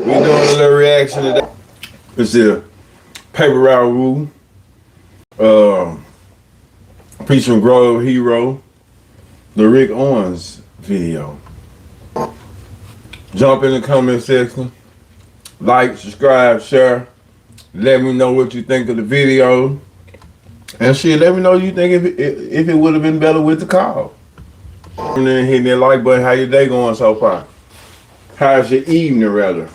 We doing a little reaction to that. It's the Paper Route Rule, featuring Grove Hero, the Rick Owens video. Jump in the comment section, like, subscribe, share. Let me know what you think of the video. And shit, let me know you think if it would have been better with the call. And then hit that like button. How your day going so far? How's your evening, rather?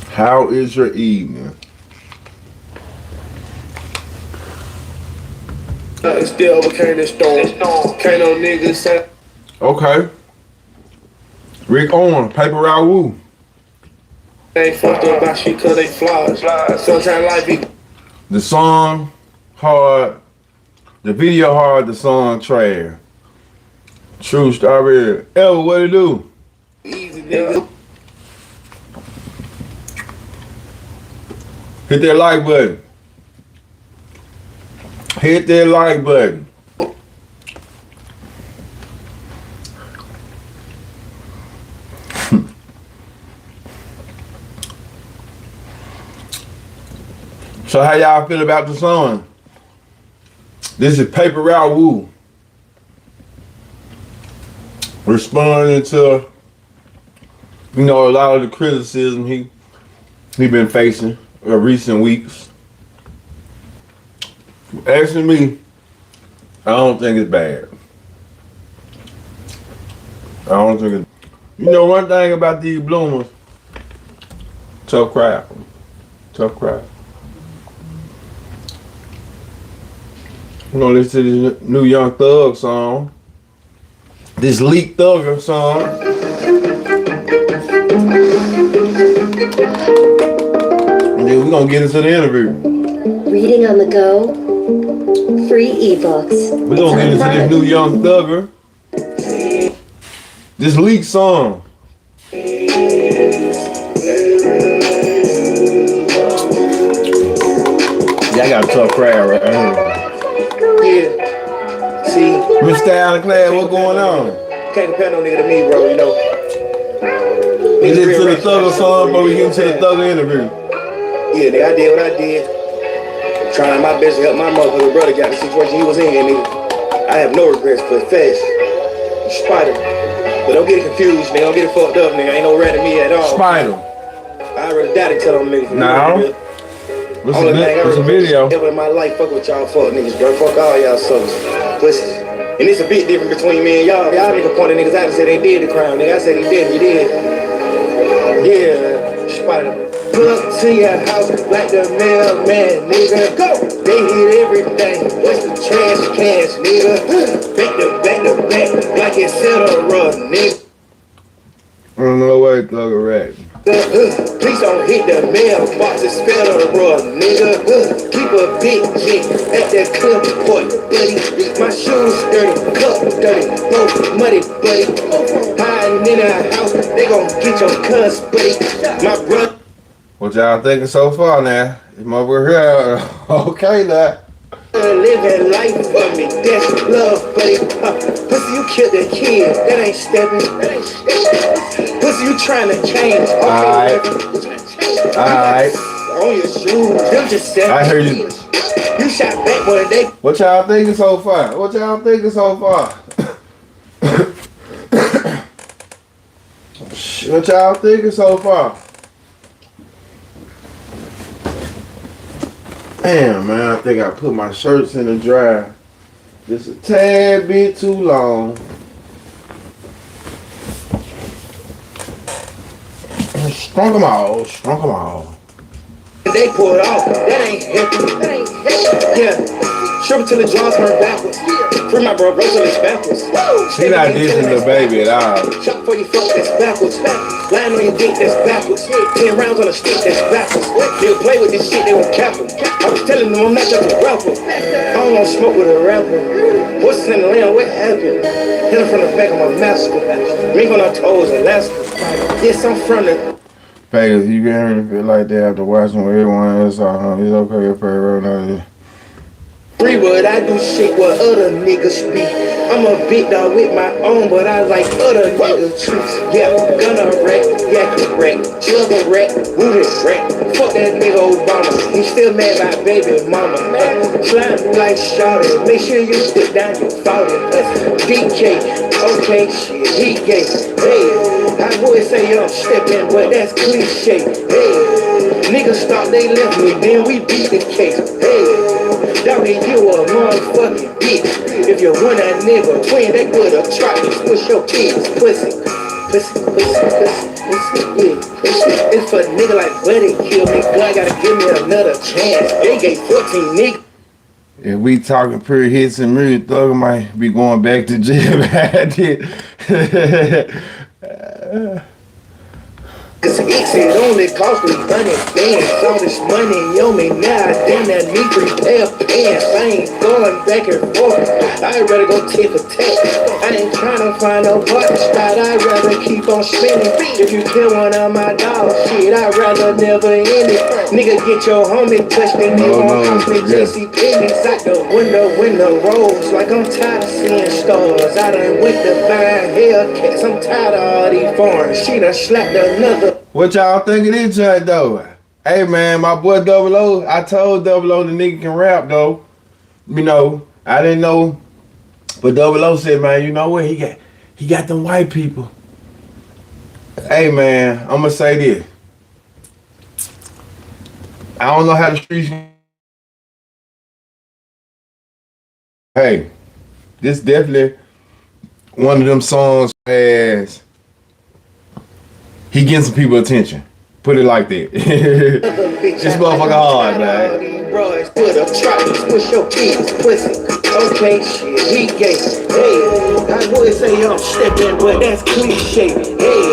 How is your evening? Still overcame this storm. Can't no niggas say. Okay. Rick Owens, Paper Route. They ain't fucked up about shit cause they flies. Sometimes life be. The song hard. The video hard. The song trash. True story. Ever what it do? Easy, nigga. Hit that like button. Hit that like button. So how y'all feel about the song? This is Paper Route responding to, a lot of the criticism he been facing in recent weeks. Asking me, I don't think it's bad. I don't think it's. One thing about these bloomers, tough crowd. Tough crowd. We're gonna listen to this new Young Thug song. This Leak Thugger song. And then we're gonna get into the interview. Reading on the go. Free ebooks. We're gonna get into this new Young Thugger. This Leak song. Yeah, I got a tough crowd right here. Yeah. See? Mr. Allen Clad, what's going on? Can't compare no nigga to me, bro, We listen to the Thugger song, but we get into the Thugger interview. Yeah, nigga, I did what I did. Trying my best to help my motherfucking brother got the situation he was in, nigga. I have no regrets, but fast. Spider. But don't get it confused, nigga. Don't get it fucked up, nigga. Ain't no rat to me at all. Spider. I already died to tell them niggas. No. What's a video? Ever in my life, fuck with y'all fuck niggas, bro. Fuck all y'all suckers. Pussies. And it's a bit different between me and y'all. Y'all nigga pointed niggas out and said they did the crime, nigga. I said he did, he did. Yeah, Spider. Pull up to your house like the mailman, nigga. Go! They hit everything. What's the trash cans, nigga? Back, like it's Cetera, nigga. I don't know where Thugger rat. Please don't hit the mailbox, it's Federal, nigga. Keep a big G at that club point, buddy. My shoes dirty, cup dirty, both muddy, buddy. Hiding in a house, they gon' get your cuss, buddy. My brother. What y'all thinking so far now? It's over here. Okay, now. Living life for me, that's love, buddy. Pussy, you killed the kid, that ain't stepping. Pussy, you trying to change. Alright. On your shoes, them just 7 I heard you. You shot back one day. What y'all thinking so far? What y'all thinking so far? What y'all thinking so far? Damn, man, I think I put my shirts in the dryer just a tad bit too long. Strunk them all. They pull it off, that ain't healthy. Yeah, strip it till the jaws turn backwards. Free my bro till it's backwards. She not dissing the baby at all. Shot for your fuck, that's backwards. Lying on your dick, that's backwards. 10 rounds on a stick, that's backwards. They'll play with this shit, they won't cap them. I was telling them I'm not just a rapper. I don't wanna smoke with a rapper. What's in the land, what happened? Hit him from the back of my master. Mink on our toes, Alaska. Yes, I'm from the... Vegas, you can feel like that after watching what everyone else saw, huh? It's okay to pray right now. Free, but I do shit what other niggas be. I'm a big dog with my own, but I like other niggas treats. Yeah, gonna wreck, yeah, wreck, juggle wreck, rooted wreck. Fuck that nigga Obama, he still mad by baby mama. Slime like shawty, make sure you put down your faulty. DK, okay, shit, he gay. Hey, I would say I'm stepping, but that's cliche. Hey, niggas thought they left me, then we beat the case. Hey, doggy, you a motherfucking bitch. If you want a nigga twin, they would've tried to push your kids, pussy. Pussy, yeah. It's for a nigga like Buddy kill me, God gotta give me another chance. They gave 14 niggas. If we talking pure hits and music, Thug might be going back to jail. Cause it only cost me 100 bands. All this money on me now, damn that need 3 pair of pants. I ain't going back and forth, I'd rather go tit for tat. I ain't tryna find no partner spot, I'd rather keep on spinning. If you kill one of my dogs, shit, I'd rather never end it. Nigga, get your homie touched and they won't cost me JC Penney's out the window rolls. Like I'm tired of seeing stars. I done went to buying Hellcats, I'm tired of all these foreigns. She done slapped another. What y'all think of this joint though? Hey man, my boy Double O, I told Double O the nigga can rap though. You know, I didn't know, but Double O said, man, you know what? He got them white people. Hey man, I'm gonna say this. I don't know how the streets. Hey, this definitely one of them songs has. He getting some people attention. Put it like that. This motherfucker hard, man. Push your kids, pussy. Okay, shit, he gay. Hey, I would say I'm stepping, but that's cliche. Hey,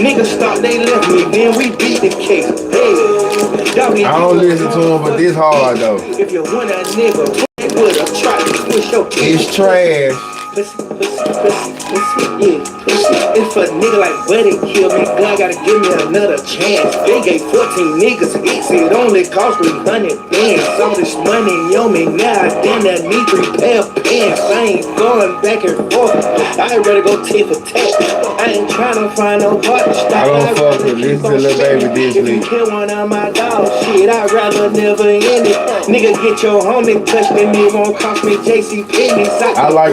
niggas thought they left me, then we beat the case. Hey, doggy, I don't listen to him, but this hard though. If you want a nigga, would have tried to push your kids. It's trash. Yeah. If a nigga like Buddy kill me, God gotta give me another chance. They gave 14 niggas hits, it only cost me 100 bands. All this money on me now, damn that need 3 pair of pants. I ain't going back and forth, I'd rather go tit for tat. I ain't tryna find no partner stop. I don't fuck with this little baby this If week. you kill one of my dogs, shit, I'd rather never end it. Nigga, get your homie touched and it won't cost me JC Penney's. I like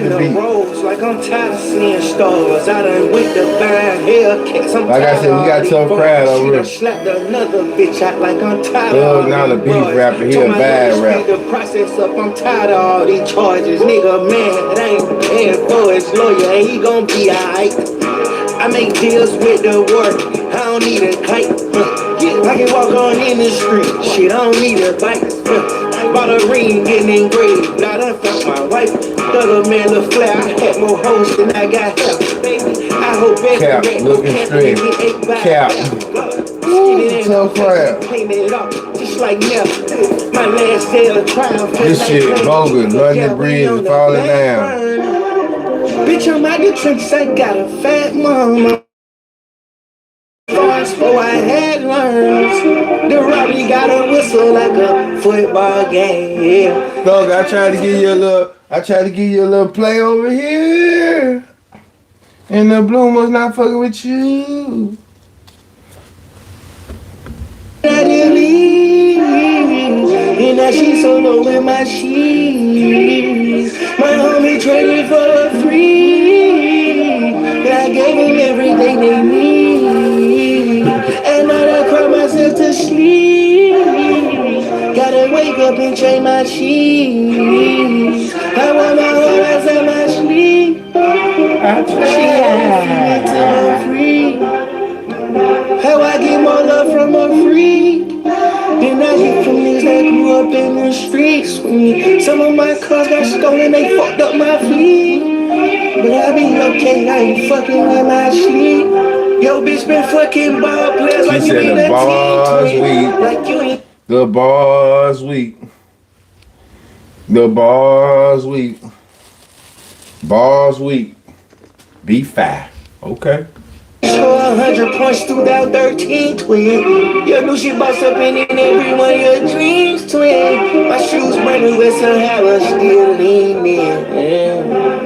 the beat. Like I'm tired of seeing stars. I done went to buying Hellcats. Like I said, we got tough crowd over here. Slapped another bitch out like I'm tired Thug of not a beef rapper, he a Told my bad nigga rapper. speed the process up. I'm tired of all these charges. Nigga, man, that ain't paying for his lawyer. And he gon' be alright. I make deals with the work. I don't need a kite. I can walk on in the street. Shit, I don't need a bike. Bought a ring, getting engraved. Now that fuck my wife. Thugger man look flat. I had more hoes than I got help. Baby, I hope Cap, looking straight. Cap. Ooh, tough crowd. Just like now. My last day of trial. This shit bogus. London Bridge is falling down. Bitch, I'm out the trenches. I got a fat mama. Oh, I had learned. The robbery got a whistle like a football game. Yeah. Dog, I tried to give you a little play over here. And the bloom was not fucking with you. I didn't leave. And now she's so low with my sheets. My homie traded for free. And I gave him everything they need. And now I cry myself to sleep. Gotta wake up and change my sheets. I want my whole ass at my sleep. She had to I'm free. How I get more love from a freak than I get from niggas that grew up in the streets with me. Some of my cars got stolen, they fucked up my fleet. But I be okay, I ain't fucking with my sleep. Yo, bitch been fucking ball players like you ain't a team. Like you ain't. The bars weak. The bars weak. Bars weak. B5. Okay. Score 100 points, 2013 twin. Your new shit bossed up in every one of your dreams, twin. My shoes brand new, but somehow I still lean in. Yeah.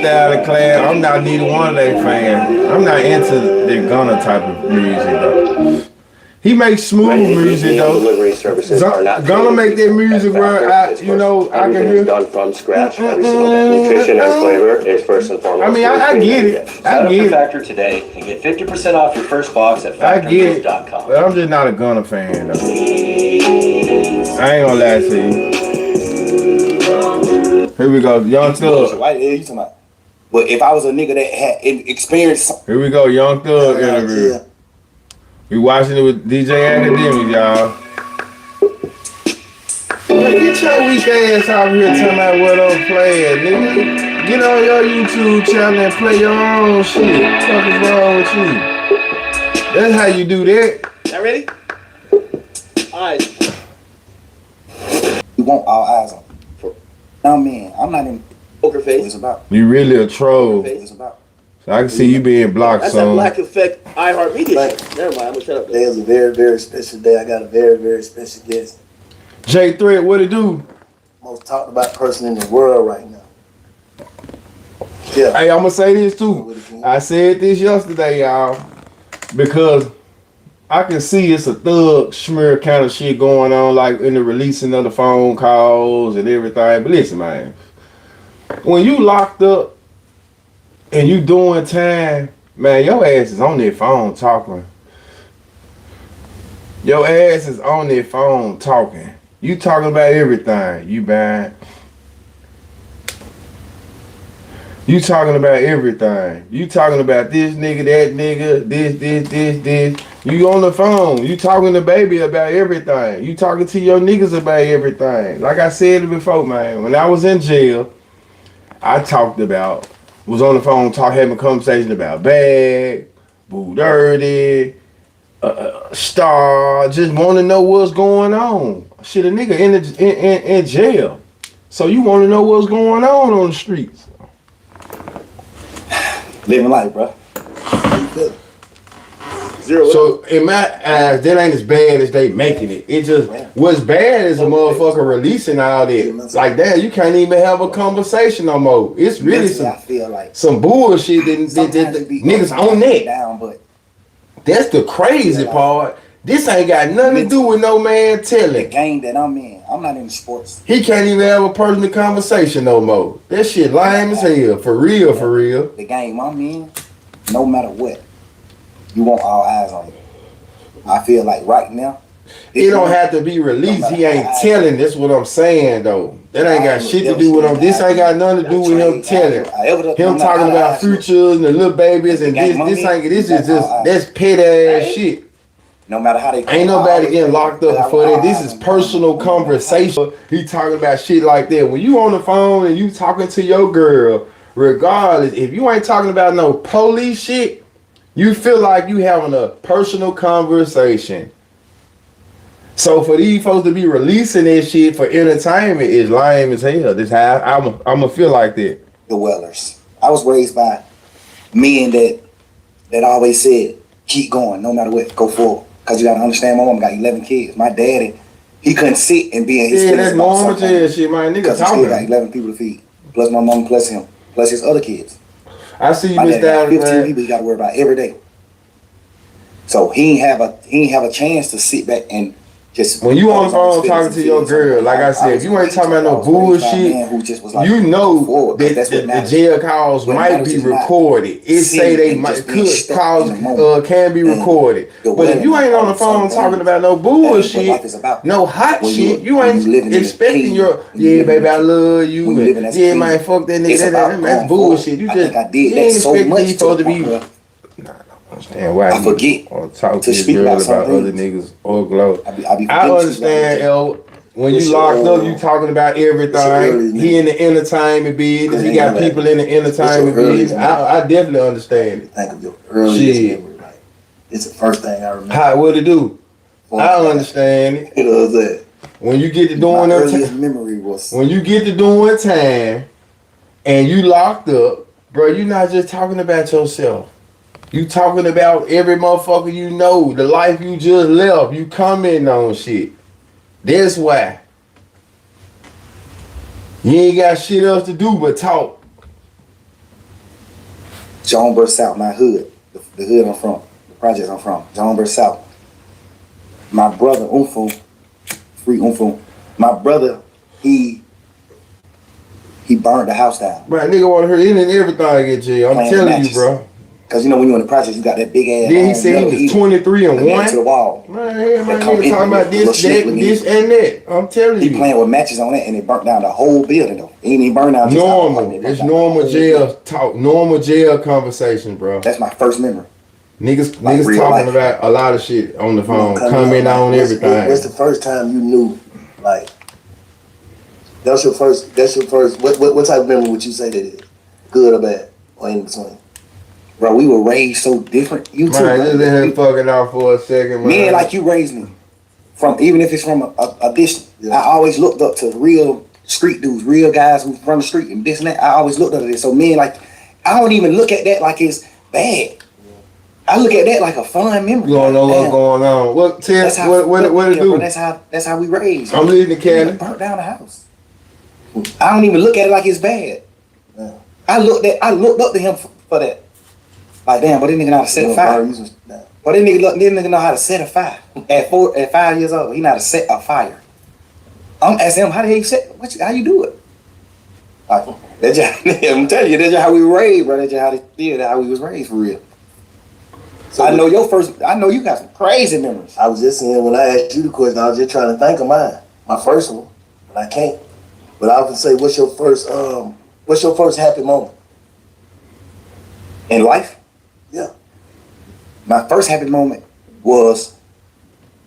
Style and Class. I'm not neither one of their fans. I'm not into the Gunna type of music though. He makes smooth music though. Delivery services are not Gonna make that music where I can hear. Done from scratch. Every single nutrition and flavor is first and foremost. I mean, I get it. Sign up for Factor today and get 50% off your first box at factormeals.com. But I'm just not a Gunna fan though. I ain't gonna lie to you. Here we go, Young Thug. Why you talking about? But if I was a nigga that had experience, Here we go, Young Thug interview. We watching it with DJ Academic, y'all. Man, get your weak ass out here talking about what I'm playing, nigga. Get on your YouTube channel and play your own shit. What the fuck is wrong with you? That's how you do that. y'all ready? Alright. You want all eyes on. No man, I'm not in poker face. What it's about. You really a troll. What it's about. So I can see you being blocked, That's son. that Black Effect iHeartMedia Black. shit. Never mind, I'm gonna shut up. Today is a very, very special day. I got a very, very special guest. J Threat, what it do? Most talked about person in the world right now. Yeah. Hey, I'm gonna say this too. I said this yesterday, y'all, because I can see it's a thug smear kind of shit going on, like in the releasing of the phone calls and everything. But listen, man, when you locked up and you doing time, man, your ass is on their phone talking. Your ass is on their phone talking. You talking about everything. You buying. You talking about everything. You talking about this nigga, that nigga, this. You on the phone. You talking to baby about everything. You talking to your niggas about everything. Like I said before, man, when I was in jail, I was on the phone having a conversation about bag, boo dirty, star, just want to know what's going on. Shit, a nigga in jail. So you want to know what's going on the streets. Living life, bro. So in my eyes, that ain't as bad as they making it. It just what's bad is a motherfucker releasing all that. Like that, you can't even have a conversation no more. It's really I feel like some bullshit that niggas on that. down, but That's the crazy part. This ain't got nothing to do with no man the telling. game that I'm in, I'm not in sports. He can't even have a personal conversation no more. That shit lame as hell. For real, for real. The game I'm in, no matter what, you want all eyes on you. I feel like right now, It don't have to be released. He ain't telling. That's what I'm saying though. That ain't got shit to do with him. This ain't got nothing to do with him telling. Him talking about futures and the little babies and this is just that's petty ass shit. No matter how they Ain't nobody getting locked up for that. This is personal conversation. He talking about shit like that. When you on the phone and you talking to your girl, regardless, if you ain't talking about no police shit, you feel like you having a personal conversation. So for these folks to be releasing this shit for entertainment is lame as hell. This how I'm gonna feel like that. The Wellers. I was raised by men that always said, keep going, no matter what, go forward. Cause you gotta understand, my mom got 11 kids. My daddy, he couldn't sit and be in his Yeah, that's normal shit, my nigga. Cause he still got 11 people to feed. Plus my mom, plus him, plus his other kids. I see you, My Miss daddy got 15 Down, people he gotta worry about every day. So he ain't have a chance to sit back and just when you on the phone talking to your girl, like I said, if you ain't talking about no bullshit, you know that the jail calls might be recorded. It say they can be recorded. But if you ain't on the phone talking about no bullshit, no hot shit, you ain't expecting your baby, I love you, and yeah man, fuck that nigga, that's bullshit. You just you ain't expecting these folks to be. Understand why I forget or talk to to speak your girl about about some other things. niggas or glow. I forgetting understand, L. When you locked up, you talking about everything. He in the entertainment business. He got people in the entertainment business. I definitely understand it. Think of your earliest Shit. memory, right? It's the first thing I remember. How what it do? I understand it. You know what I'm saying? When you get to My doing that, earliest memory was when you get to doing time, and you locked up, bro, you not just talking about yourself. You talking about every motherfucker you know, the life you just left. You commenting on shit. That's why. You ain't got shit else to do but talk. Jonesboro South, my hood, the hood I'm from, the project I'm from, Jonesboro South. My brother, free Umfu, my brother, he burned the house down. Right, nigga want to hear any and everything in jail. I'm Playing telling you, matches. bro. Cause you know when you're in the project, you got that big ass. Then he said he was 23 and 1. To the wall. Man, nigga That talking about this, and that. I'm telling He you. playing with matches on it, and it burnt down the whole building though. It ain't even burned down. Normal. It's normal jail talk. Normal jail conversation, bro. That's my first memory. Niggas Like talking life. about a lot of shit on the phone, Coming comment on everything. What's the first time you knew, like, that's your first, what type of memory would you say that is? Good or bad? Or in between? Bro, we were raised so different. You too, Man, bro. just let him fucking off for a second, man. Me and like you raised me. From even if it's from a distance. Yeah. I always looked up to real street dudes, real guys who from the street and this and that. I always looked up to this. So me and like, I don't even look at that like it's bad. I look at that like a fun memory. You don't know Like, what's damn, going on. What that's how, what it yeah, do? bro, that's how we raised. I'm leaving the cannon. Burnt down the house. I don't even look at it like it's bad. Yeah. I looked up to him for that. Like damn, but this nigga know how to set a fire. But this nigga know how to set a fire. At 5 years old, he know how to set a fire. I'm asking him how the hell you set? How you do it? Like, that's just, I'm telling you, that's just how we were raised, bro. That's just how we was raised for real. So I know you got some crazy memories. I was just saying, when I asked you the question, I was just trying to think of mine. My first one, and I can't. But I often say, what's your first happy moment? In life, Yeah. my first happy moment was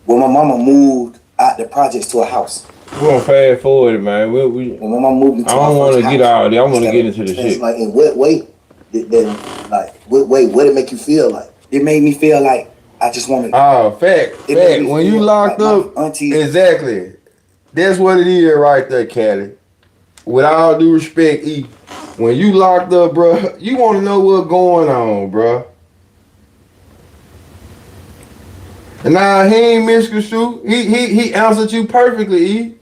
when my mama moved out the projects to a house. We're gonna fast forward it, man. When my mama moved into I don't want to get out there. I want to get into the It's shit. like, in what way what did it make you feel like? It made me feel like I just wanted. Oh, fact. It made me When you feel locked like up, my aunties- exactly. That's what it is right there, Callie. With all due respect, E, when you locked up, bro, you want to know what's going on, bro. And now he ain't misconstrued. He answered you perfectly, E.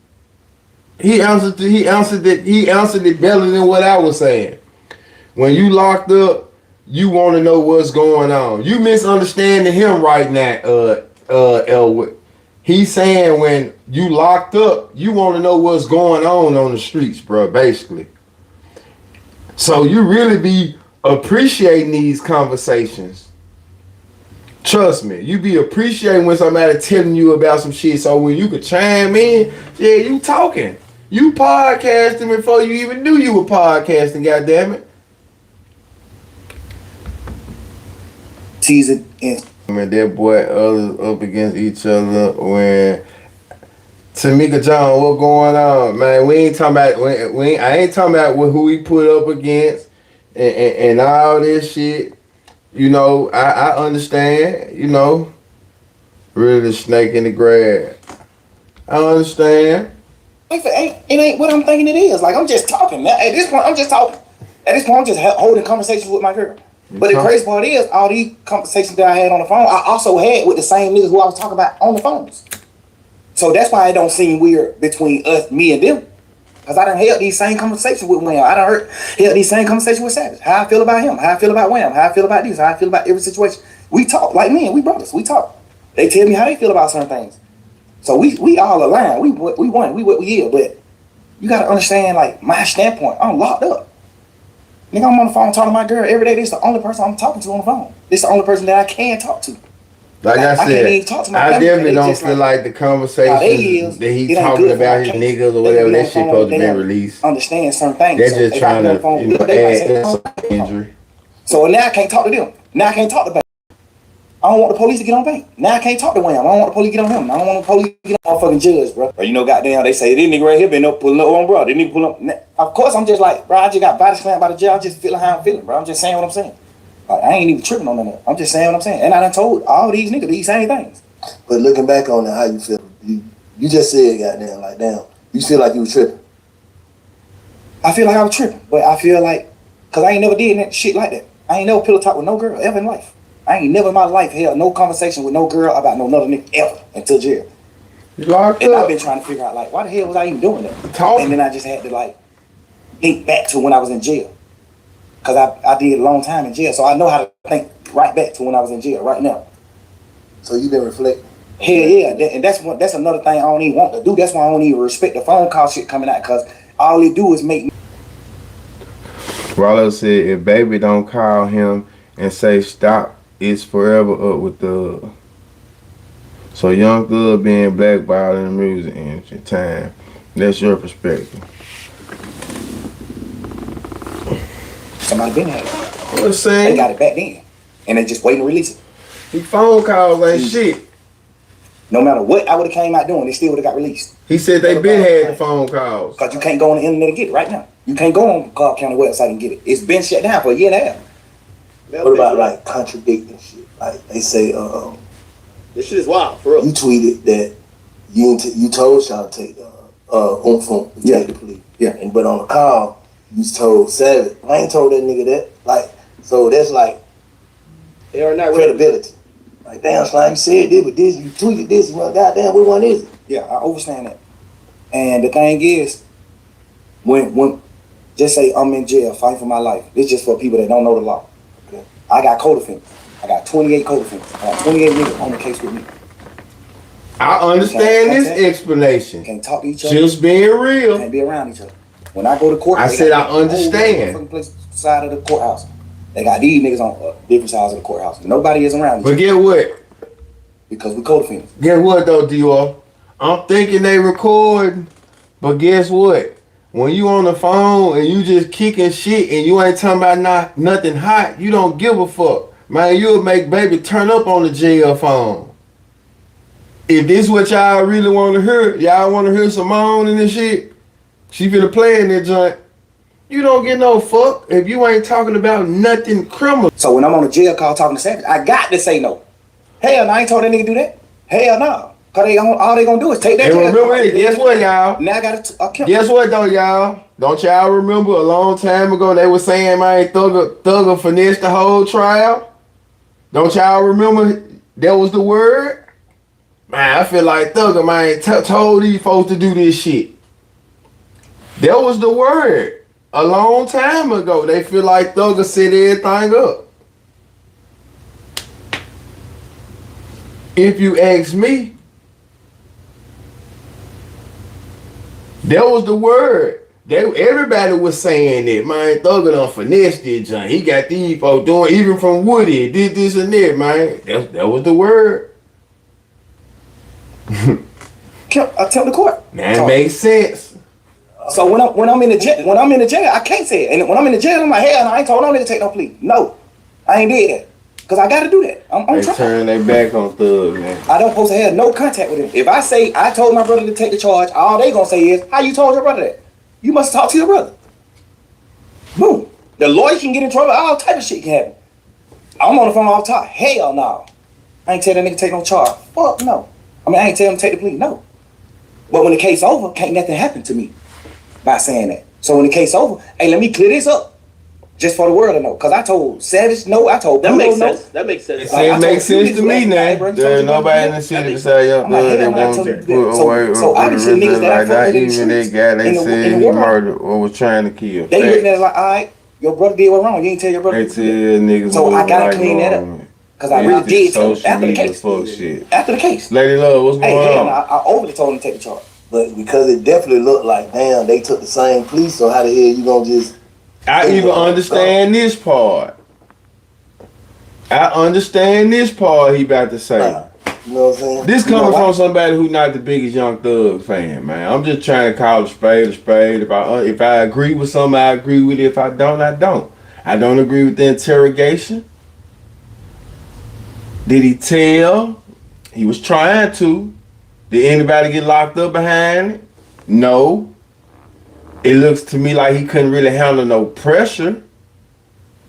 He answered it better than what I was saying. When you locked up, you want to know what's going on. You misunderstanding him right now, Elwood. He's saying when you locked up, you want to know what's going on the streets, bro, basically. So you really be appreciating these conversations. Trust me, you be appreciating when somebody telling you about some shit. So when you could chime in, yeah, you talking. You podcasting before you even knew you were podcasting, goddammit. Teasing and Man, that boy others up against each other when Tamika John, what going on, man? We ain't talking about I ain't talking about who he put up against and all this shit. You know, I understand, you know, really the snake in the grass. I understand. it ain't what I'm thinking it is. Like I'm just talking. At this point, I'm just talking. At this point, I'm just holding conversations with my girl. But the crazy part is, all these conversations that I had on the phone, I also had with the same niggas who I was talking about on the phones. So that's why it don't seem weird between us, me and them. Because I done held these same conversations with Wham. I done held these same conversations with Savage. How I feel about him, how I feel about Wham, how I feel about this, how I feel about every situation. We talk like men, we brothers, we talk. They tell me how they feel about certain things. So we all align. We what we is. But you gotta understand, like, my standpoint, I'm locked up. Nigga, I'm on the phone talking to my girl every day. This is the only person I'm talking to on the phone. This is the only person that I can talk to. Like I can't said, even talk to my I family. definitely They don't just feel like, like the conversation that he talking about his niggas or whatever, that shit supposed to be released. Understand certain things. They're So just if I trying get on to, the phone you know, with them, they might add say, insult to injury. so now I can't talk to them. Now I can't talk to Bank. I don't want the police to get on Bank. Now I can't talk to Wham. I don't want the police to get on him. I don't want the police to get on fucking judge, bro. Or you know, goddamn, they say this nigga right here been up pulling up on bro. This nigga pull up. Of course, I'm just like, bro, I just got body slammed by the jail. I'm just feeling how I'm feeling, bro. I'm just saying what I'm saying. Like, I ain't even tripping on that. I'm just saying what I'm saying. And I done told all these niggas these same things. But looking back on it, how you feel? You just said, goddamn, like, damn, you feel like you was tripping. I feel like I was tripping, but I feel like, cause I ain't never did that shit like that. I ain't never pillow talk with no girl ever in life. I ain't never in my life held no conversation with no girl about no another nigga ever until jail. You locked And I've up. been trying to figure out, like, why the hell was I even doing that? Talk. And then I just had to, like, think back to when I was in jail. Cause I did a long time in jail, so I know how to think right back to when I was in jail right now. So you been reflecting. Hell yeah, and that's another thing I don't even want to do. That's why I don't even respect the phone call shit coming out, cause all it do is make me. Rollo said if baby don't call him and say stop, it's forever up with Thug. So Young Thug being blackballed in the music industry time. That's your perspective. Somebody been had it. I'm They saying got it back then, and they just waiting to release it. these phone calls ain't shit. No matter what I would have came out doing, they still would have got released. He said they been had the phone calls. Cause you can't go on the internet and get it right now. You can't go on Cobb County website and get it. It's been shut down for a year and a half. What about like contradicting shit? Like they say, This shit is wild, for real. you tweeted that you told y'all to take the to take the police. Yeah. And but on the call, you told Savage. I ain't told that nigga that. Like, so that's like They are not ready. credibility. Like, damn, Slime, you said this, but this, you tweeted this, and goddamn, which one is it? Yeah, I understand that. And the thing is, when just say I'm in jail fighting for my life, it's just for people that don't know the law. Okay? I got co-defendants. I got 28 co-defendants. I got 28 niggas on the case with me. I understand this explanation. Can't talk to each other. Just being real. Can't be around each other. When I go to court, I they said got I understand. fucking place side of the courthouse. They got these niggas on different sides of the courthouse. Nobody is around each But other get what? because we co-defendants. Guess what though, Dior? I'm thinking they recording, but guess what? When you on the phone and you just kicking shit and you ain't talking about nothing hot, you don't give a fuck. Man, you'll make baby turn up on the jail phone. If this what y'all really want to hear, y'all want to hear some moaning and shit, she finna play in that joint. You don't get no fuck if you ain't talking about nothing criminal. So when I'm on a jail call talking to Savage, I got to say no. Hell no, I ain't told that nigga do that. Hell no. Cause all they gonna do is take that. And remember, guess what, y'all? Now I got to Guess what though, y'all? Don't y'all remember a long time ago they were saying, man, Thugger finessed the whole trial? Don't y'all remember that was the word? Man, I feel like Thugger, man, told these folks to do this shit. That was the word. A long time ago, they feel like Thugger set everything up. If you ask me, that was the word. Everybody was saying that, man, Thugger done finessed this, John. He got these folks doing, even from Woody, did this and that, man. That was the word. I tell the court. That makes sense. So when I'm in the jail, I can't say it. And when I'm in the jail, I'm like, hell no, I ain't told no nigga to take no plea. No, I ain't did that. Cause I gotta do that. I'm They trying. turn their back on Thug, man. I don't supposed to have no contact with him. If I say I told my brother to take the charge, all they gonna say is, how you told your brother that? You must talk to your brother. Boom. The lawyer can get in trouble. All type of shit can happen. I'm on the phone all the time. Hell no. I ain't tell that nigga to take no charge. Fuck no. I mean, I ain't tell him to take the plea. No. But when the case over, can't nothing happen to me by saying that. So when the case over, hey, let me clear this up. Just for the world to know. Because I told Savage no, I told That Bruno makes no. sense. That makes sense. It makes sense to me now. There's nobody in the city beside Young Thug that wants to put away So obviously niggas that I like fuck that. with in the Even that streets, guy they in the said he world, murdered or was trying to kill. they looking at it like, all right, your brother did what wrong. You ain't tell your brother. They tell niggas. So I gotta like, clean that up. Because I really did tell him after the case. Fuck shit. After the case. Lady Love, what's going Hey, on? I overly told him to take the charge. But because it definitely looked like, damn, they took the same police, so how the hell you gonna just... I even understand this part. I understand this part he about to say. You know what I'm saying? This coming from somebody who not the biggest Young Thug fan, man. I'm just trying to call a spade a spade. If I agree with something, I agree with it. If I don't, I don't. I don't agree with the interrogation. Did he tell? He was trying to. Did anybody get locked up behind it? No. It looks to me like he couldn't really handle no pressure.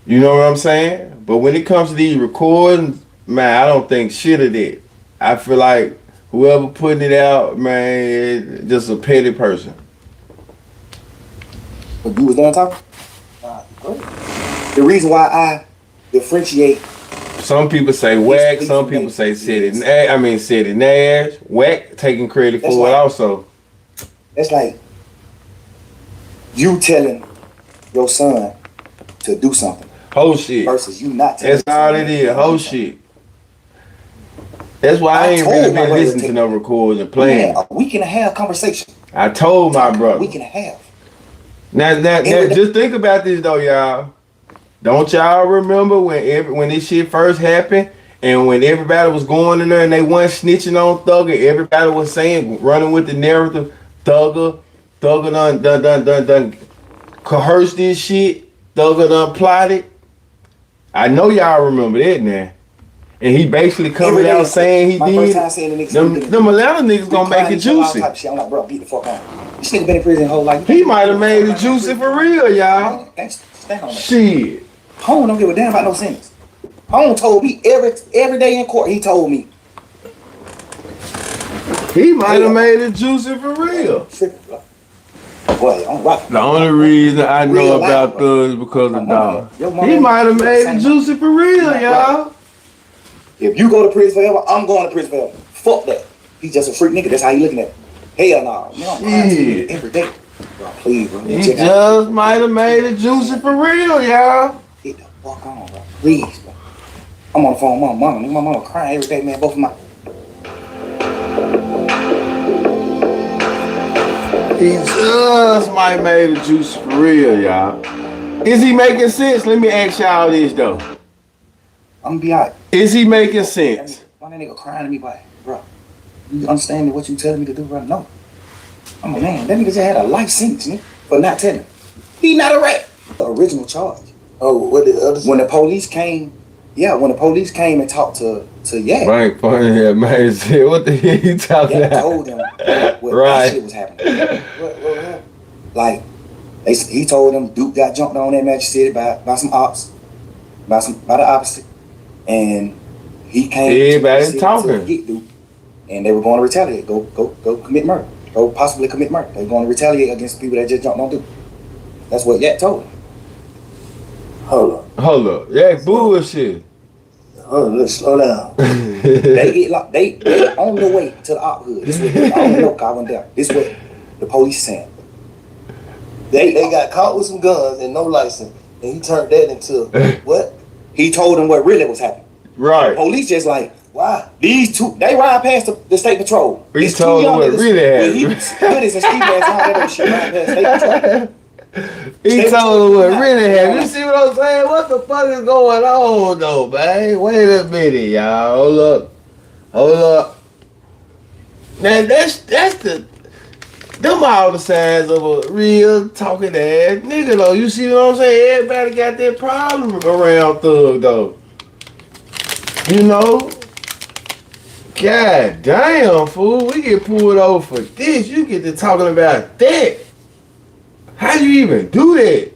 You know what I'm saying? But when it comes to these recordings, man, I don't think shit of that. I feel like whoever putting it out, man, just a petty person. But you was done talking? The reason why I differentiate. Some people say whack, some people say City Nash. Whack taking credit That's for it like- also. That's like you telling your son to do something Whole shit. versus you not telling That's all it is. Whole shit. That's why I ain't told really my been brother listening to to no recordings and playing. a week and a half conversation. I told my A brother. week and a half. Now, just think about this though, y'all. Don't y'all remember when this shit first happened and when everybody was going in there and they weren't snitching on Thugger, everybody was saying, running with the narrative, Thugger done coerced this shit, Thugger done plotted. I know y'all remember that now. And he basically coming out saying he my did. first time seeing the niggas. Them Atlanta niggas gonna make it juicy. Type of shit. I'm like, bro, get the fuck on. This nigga been in prison his whole life. He might have made it juicy for real, y'all. Stand on that. Shit. Home don't give a damn about no sentence. Home told me every day in court. He told me. He might have made it juicy for real. Boy, I'm rocking. The only reason I know Real about life, Thug is because of Dog. Your mama- He might have made it juicy for real, y'all. If you go to prison forever, I'm going to prison forever. Fuck that. He's just a freak nigga. That's how you looking at him. Hell no. You know, I'm lying to you every day. Bro, please, bro. He just might have made it juicy for real, y'all. Get the fuck on, bro. Please, bro. I'm on the phone with my mama. My mama crying every day, man. Both of my... He just might made it juicy for real, y'all. Is he making sense? Let me ask y'all this, though. I'm gonna be all right. Is he making sense? Why that nigga crying to me, boy? Bro, you understand what you telling me to do, bro? No. I'm a man. That nigga just had a life sentence, nigga, for not telling. He not a rat. The original charge. Oh, what the other? When the police came, when the police came and talked to Yak, Right, funny here, man. Shit, what the hell you talking Yak about? told him what Right. that shit was happening. What happened? Like, he told him Duke got jumped on that Magic City by some ops, by the opposite, and he came. Everybody to talking. get Duke, and they were going to retaliate. Go commit murder. Go possibly commit murder. They're going to retaliate against people that just jumped on Duke. That's what Yak told him. Hold Hold up. Yeah, bullshit. on, let's slow down. They get locked. They on the way to the op hood. This way. I don't know. I went down. This way. The police saying. They got caught with some guns and no license, and he turned that into what? He told them what really was happening. Right. Police just like, Why? these two, they ride past the state patrol. He It's two told them young what niggas really with hoodies and ski masks and all that other shit ride past state patrol. He told him what really happened. You see what I'm saying? What the fuck is going on, though, man? Wait a minute, y'all. Hold up. Now, that's them all the signs of a real talking ass nigga, though. You see what I'm saying? Everybody got that problem around Thug, though. You know? God damn, fool. We get pulled over for this. You get to talking about that. How do you even do that?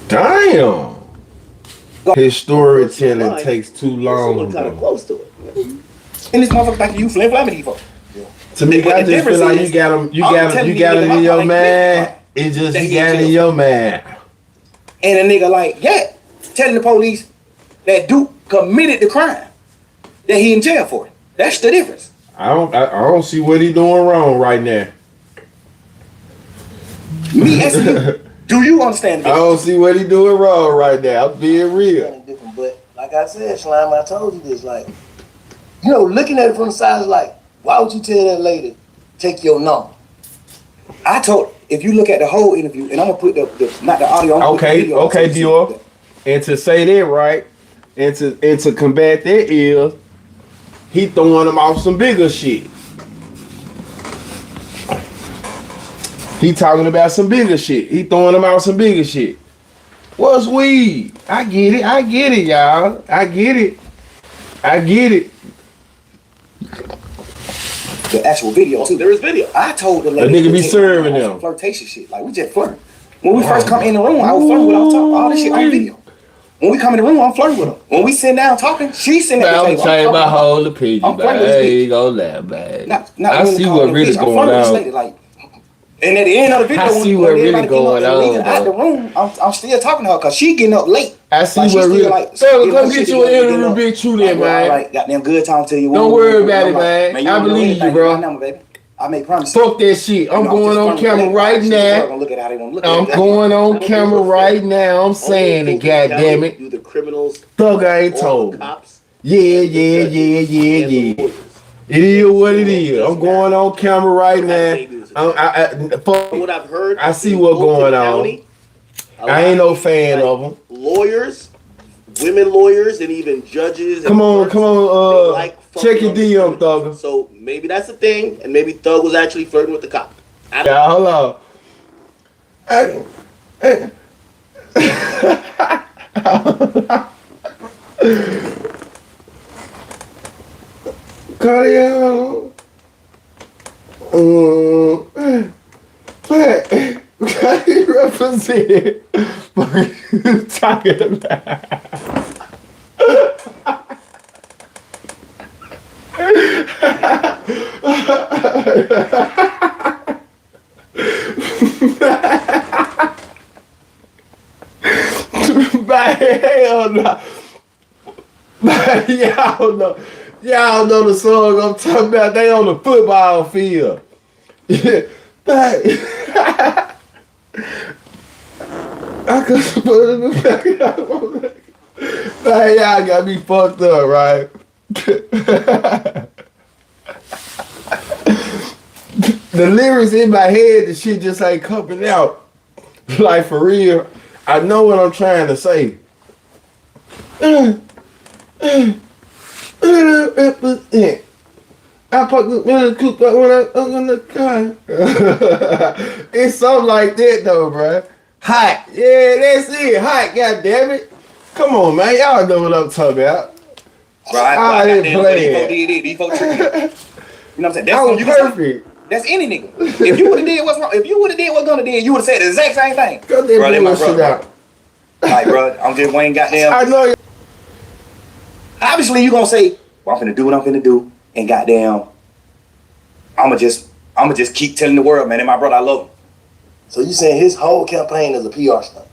Damn. His storytelling takes too long. Someone kind of Bro. close to it. And this motherfucker back to you flaming for. To me, But I the just feel difference like is, you got him. You I'm got telling him. You you, got nigga, him in I'm your like, mind. It's just that you he got in it in jail. your mind. And a nigga like, telling the police that Duke committed the crime that he in jail for. That's the difference. I don't see what he doing wrong right now. Me asking you, do you understand the I difference? don't see what he doing wrong right now. I'm being real. Something different, but like I said, Slime, I told you this, like, you know, looking at it from the side is like, why would you tell that lady, take your number? If you look at the whole interview, and I'm gonna put the not the audio. I'm gonna put the Okay, video okay, so you see Dior. And to say that right, and to combat that is, he throwing them off some bigger shit. He talking about some bigger shit. He throwing them out some bigger shit. What's weed? I get it, y'all. I get it. the actual video too. There is video. I told the A lady nigga to be take serving some them. flirtation shit. Like we just flirt. When we first come in the room, I was flirting with her. All this shit on video. When we come in the room, I'm flirting with her. When we sit down talking, she's sitting at the I'm table. telling my talking. whole opinion, I'm man. flirting with I this bitch. ain't gonna lie, man. Not I really see calling what her really bitch. I'm going flirting with this on. lady, like. And at the end of the video, I see when what really everybody getting going up and leaving on, out the room, I'm still talking to her because she getting up late. I see Like, she what still, really. like, Fella, getting come her get shit you an together, interview, getting Big True, then, Like, man. like, goddamn good talking to you. Don't worry about it, I'm like, man. you I don't know believe you, anything. bro. My number, baby. I make promises. Fuck that shit. I'm going on camera right now. Gonna look at how they want to look I'm at it. going on camera right now. I'm saying it, goddamn it. Do the criminals, Thug ain't all told the me. cops, Yeah. and the lawyers. It is what it is. I'm going on camera right now. From what I've heard, I see in what's Fulton going on. County, a I lot ain't no of these, fan like, of them. Lawyers, women lawyers, and even judges. Come on, they like check your fucking DM, Thugger. So maybe that's a thing, and maybe Thug was actually flirting with the cop. Yeah, hold on. Cardio. What you represent? What you talking about? Hell no. Y'all know the song I'm talking about. They on the football field. I could put it in the back. Y'all got me fucked up, right? The lyrics in my head, the shit just ain't coming out. Like, for real, I know what I'm trying to say. I put the cook when I'm in the car. It's something like that though, bruh. Hot. Yeah, that's it. Hot, goddammit. Come on, man. Y'all know what I'm talking about. Bro, I didn't play it. You know what I'm saying? That was perfect. That's any nigga. If you would have did what's wrong, if you would have did what's gonna did, you would have said the exact same thing. Cut that Bro, bullshit out. Like, bro, I'm just Wayne goddamn. I know. Obviously, you gonna say, well, I'm finna do what I'm finna do, and goddamn, I'ma just keep telling the world, man, and my brother, I love him. So you saying his whole campaign is a PR stunt?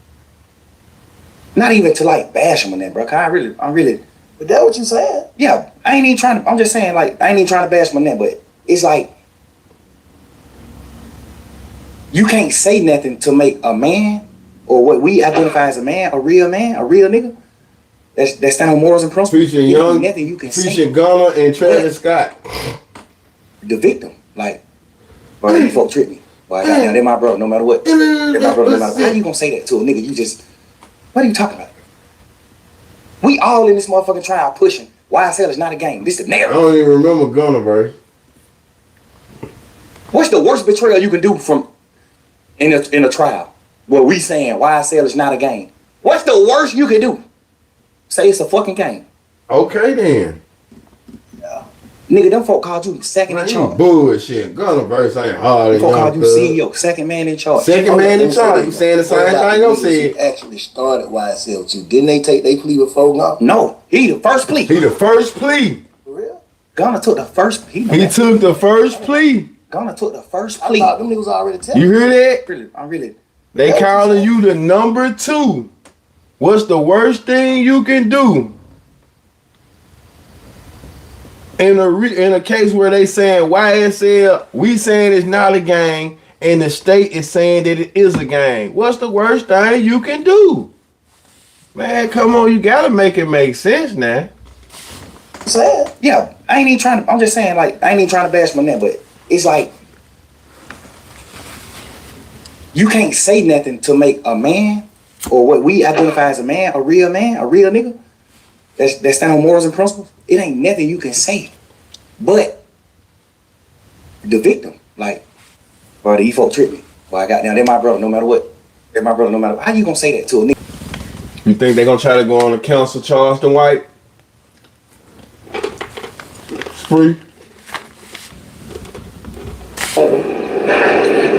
Not even to like bash him on that, bro. Cause I'm really. But that what you saying? Yeah, I ain't even trying to. I'm just saying, like, I ain't even trying to bash him on that, but it's like you can't say nothing to make a man or what we identify as a real nigga. That's stand on morals and principles. Featuring Young, nothing you can say. featuring Gunner and Travis Scott. The victim, like, bro, these folks trick me. Boy, goddamn, they're my brother, no matter what. They're my brother, no matter what. How you gonna say that to a nigga? What are you talking about? We all in this motherfucking trial pushing. YSL is not a game. This is a I narrative. don't even remember Gunner, bro. What's the worst betrayal you can do from in a trial where we saying YSL is not a game? What's the worst you can do? Say it's a fucking game. Okay then. Nigga, them folk called you second Man, in you charge. bullshit. Gunner verse ain't hard. Them folk called you CEO, second man in charge. Second man in charge. You saying the same thing I'm saying. Actually started YSL with you. Didn't they take their plea before now? No, he the first plea. He the first plea. For real? Gunner took the first. He took the first plea. Gunner took the first I plea. thought them niggas already telling. You hear that? Really, I really. They calling you the number 2. What's the worst thing you can do? In a case where they saying YSL, we saying it's not a gang, and the state is saying that it is a gang. What's the worst thing you can do? Man, come on, you gotta make it make sense now. Saying? Yeah, I ain't even trying to. I'm just saying, like, I ain't even trying to bash my name, but it's like you can't say nothing to make a man or what we identify as a real nigga. That stand on morals and principles. It ain't nothing you can say, but the victim, like, bro, these folks trick me. Boy, I got down. They're my brother, no matter what. They're my brother, no matter what. How you gonna say that to a nigga? You think they gonna try to go on the council Charleston White? Free.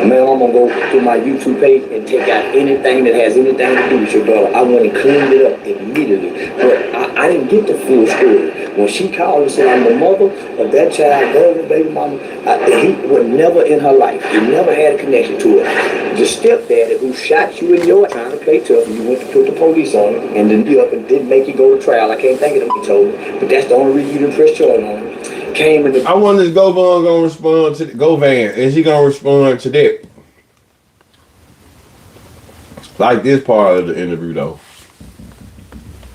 Man, I'm gonna go to my YouTube page and take out anything that has anything to do with your daughter. I want to clean it up immediately. But I didn't get the full story. When she called and said, I'm the mother of that child, girl, baby mama, he was never in her life. He never had a connection to her. The stepdaddy who shot you in your trying to play tough, and you went to put the police on him, and then you up and didn't make you go to trial. I can't think of them, he told me. But that's the only reason you didn't press charge on him. came in the. I wonder if Govan gonna respond to Govan. Is he gonna respond to that? Like this part of the interview though.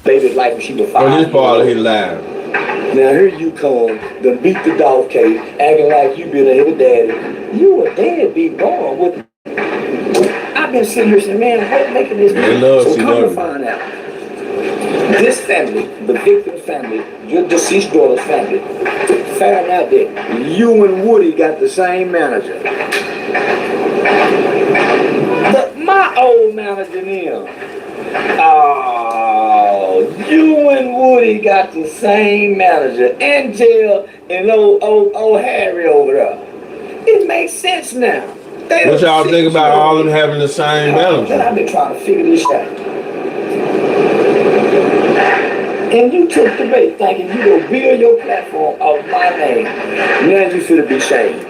Baby's life when she was 5. Or this part of his live. Now here you come, done beat the dog cake, acting like you been a heavy daddy. You a deadbeat born with. I've been sitting here saying, man, how you making this video? So come to find out. This family, the victim's family, your deceased daughter's family, found out that you and Woody got the same manager. But my old manager now. Oh, you and Woody got the same manager. Angel and old Harry over there. It makes sense now. What y'all think about all of them having the same manager? I've been trying to figure this out. And you took the bait thinking you gonna build your platform off my name. Now you finna be shamed.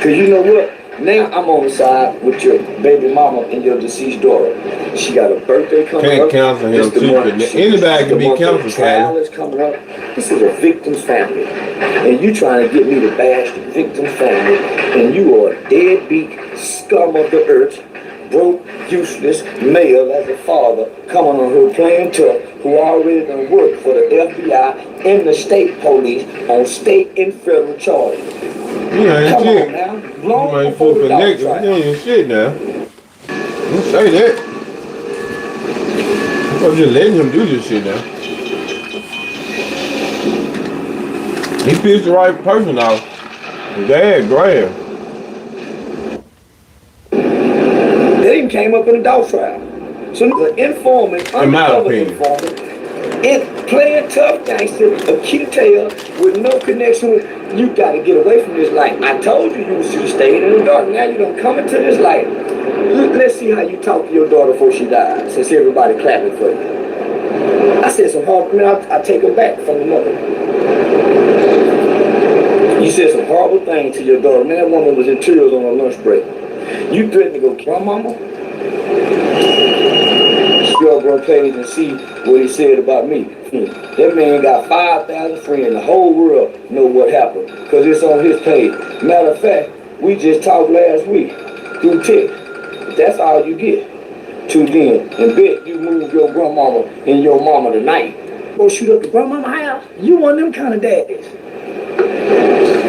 Cause you know what? Now I'm on the side with your baby mama and your deceased daughter. She got a birthday coming up. Can't cancel him too, but anybody can be canceled, trial is coming up. This is a victim's family. And you trying to get me to bash the victim's family. And you are a deadbeat scum of the earth, broke, useless male as a father coming on here playing tough, who already done worked for the FBI and the state police on state and federal charges. You ain't Come shit. on now. You Long ain't before full the dog connected. trial. You ain't shit now. Don't say that. I'm just letting him do this shit now. He pissed the right person off. His dad, Graham. That even came up in a dog trial. So the informant, undercover informant, playing tough gangster, a cute tail with no connection with, you gotta get away from this light. I told you you should have stayed in the dark. Now you don't come into this light. Let's see how you talk to your daughter before she died, since everybody clapping for you. I said some hard, I take her back from the mother. You said some horrible things to your daughter. Man, that woman was in tears on her lunch break. You threatened to go kill my mama? Scrub her page and see what he said about me. That man got 5,000 friends. The whole world know what happened because it's on his page. Matter of fact, we just talked last week through text. That's all you get. Tune in and bet you move your grandmama and your mama tonight. Go shoot up the grandmama house. You one of them kind of daddies.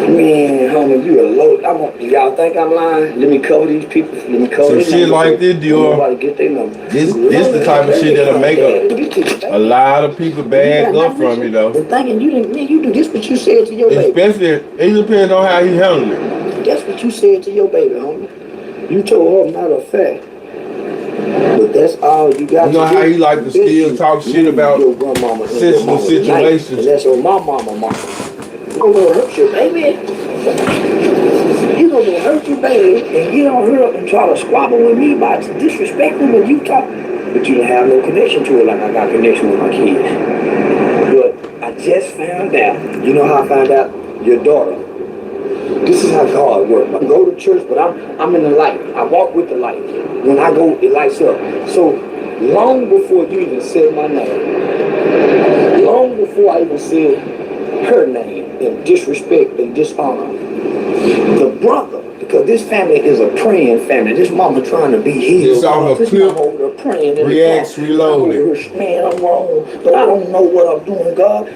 Man, homie, you a low. Y'all think I'm lying? Let me cover these people. Let me cover Some shit like this, Dior. Nobody get their number. This the type of shit that'll make a lot of people bag up from you though. Thinking you didn't, man, you do this what you said to your baby. Especially, it depends on how he handled it. That's what you said to your baby, homie. You told her matter of fact. But that's all you got. You know how he like to still talk shit about sensitive situations. And that's what my mama. You gonna hurt your baby. You gonna hurt your baby and get on her and try to squabble with me by disrespecting when you talk. But you don't have no connection to it like I got connection with my kids. But I just found out. You know how I found out? Your daughter. This is how God works. I go to church, but I'm in the light. I walk with the light. When I go, it lights up. So long before you even said my name, long before I even said her name in disrespect and dishonor, the brother, because this family is a praying family. This mama trying to be healed. It's all her clip. Over there praying. Reacts reloaded. Man, I'm wrong, but I don't know what I'm doing. God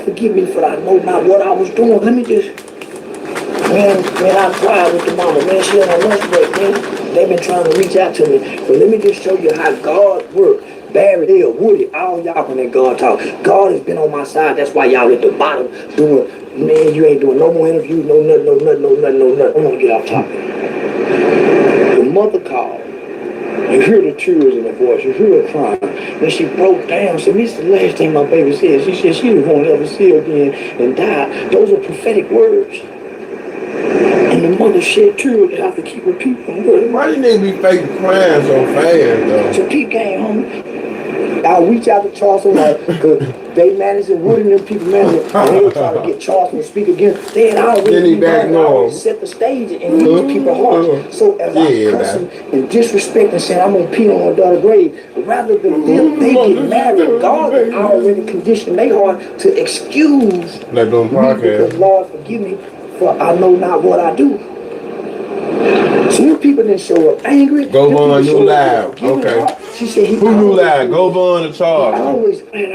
forgive me for I know not what I was doing. Let me just. Man, I cried with the mama. Man, she on her lunch break, man. They've been trying to reach out to me. But let me just show you how God works. Barry, Dale, Woody, all y'all when that God talk. God has been on my side. That's why y'all at the bottom doing, man, you ain't doing no more interviews, no nothing. I'm gonna get off topic. The mother called. You hear the tears in her voice. You hear her crying. Then she broke down. So this is the last thing my baby said. She said she didn't want to ever see her again and die. Those are prophetic words. And the mother shed tears that have to keep repeating. Why you nigga be faking crying so fast though? So Pete came home. I'll reach out to Charleston, because they managing Wood and them people managing, and they try to get Charleston to speak again. They had already set the stage in these people's hearts. So as I cussing and disrespect and saying I'm gonna pee on my daughter's grave, rather than them, they get mad regardless. I already conditioned their heart to excuse me because Lord forgive me for I know not what I do. So them people didn't show up angry. Go on new live. Okay. She said who new live? Go on the charge. I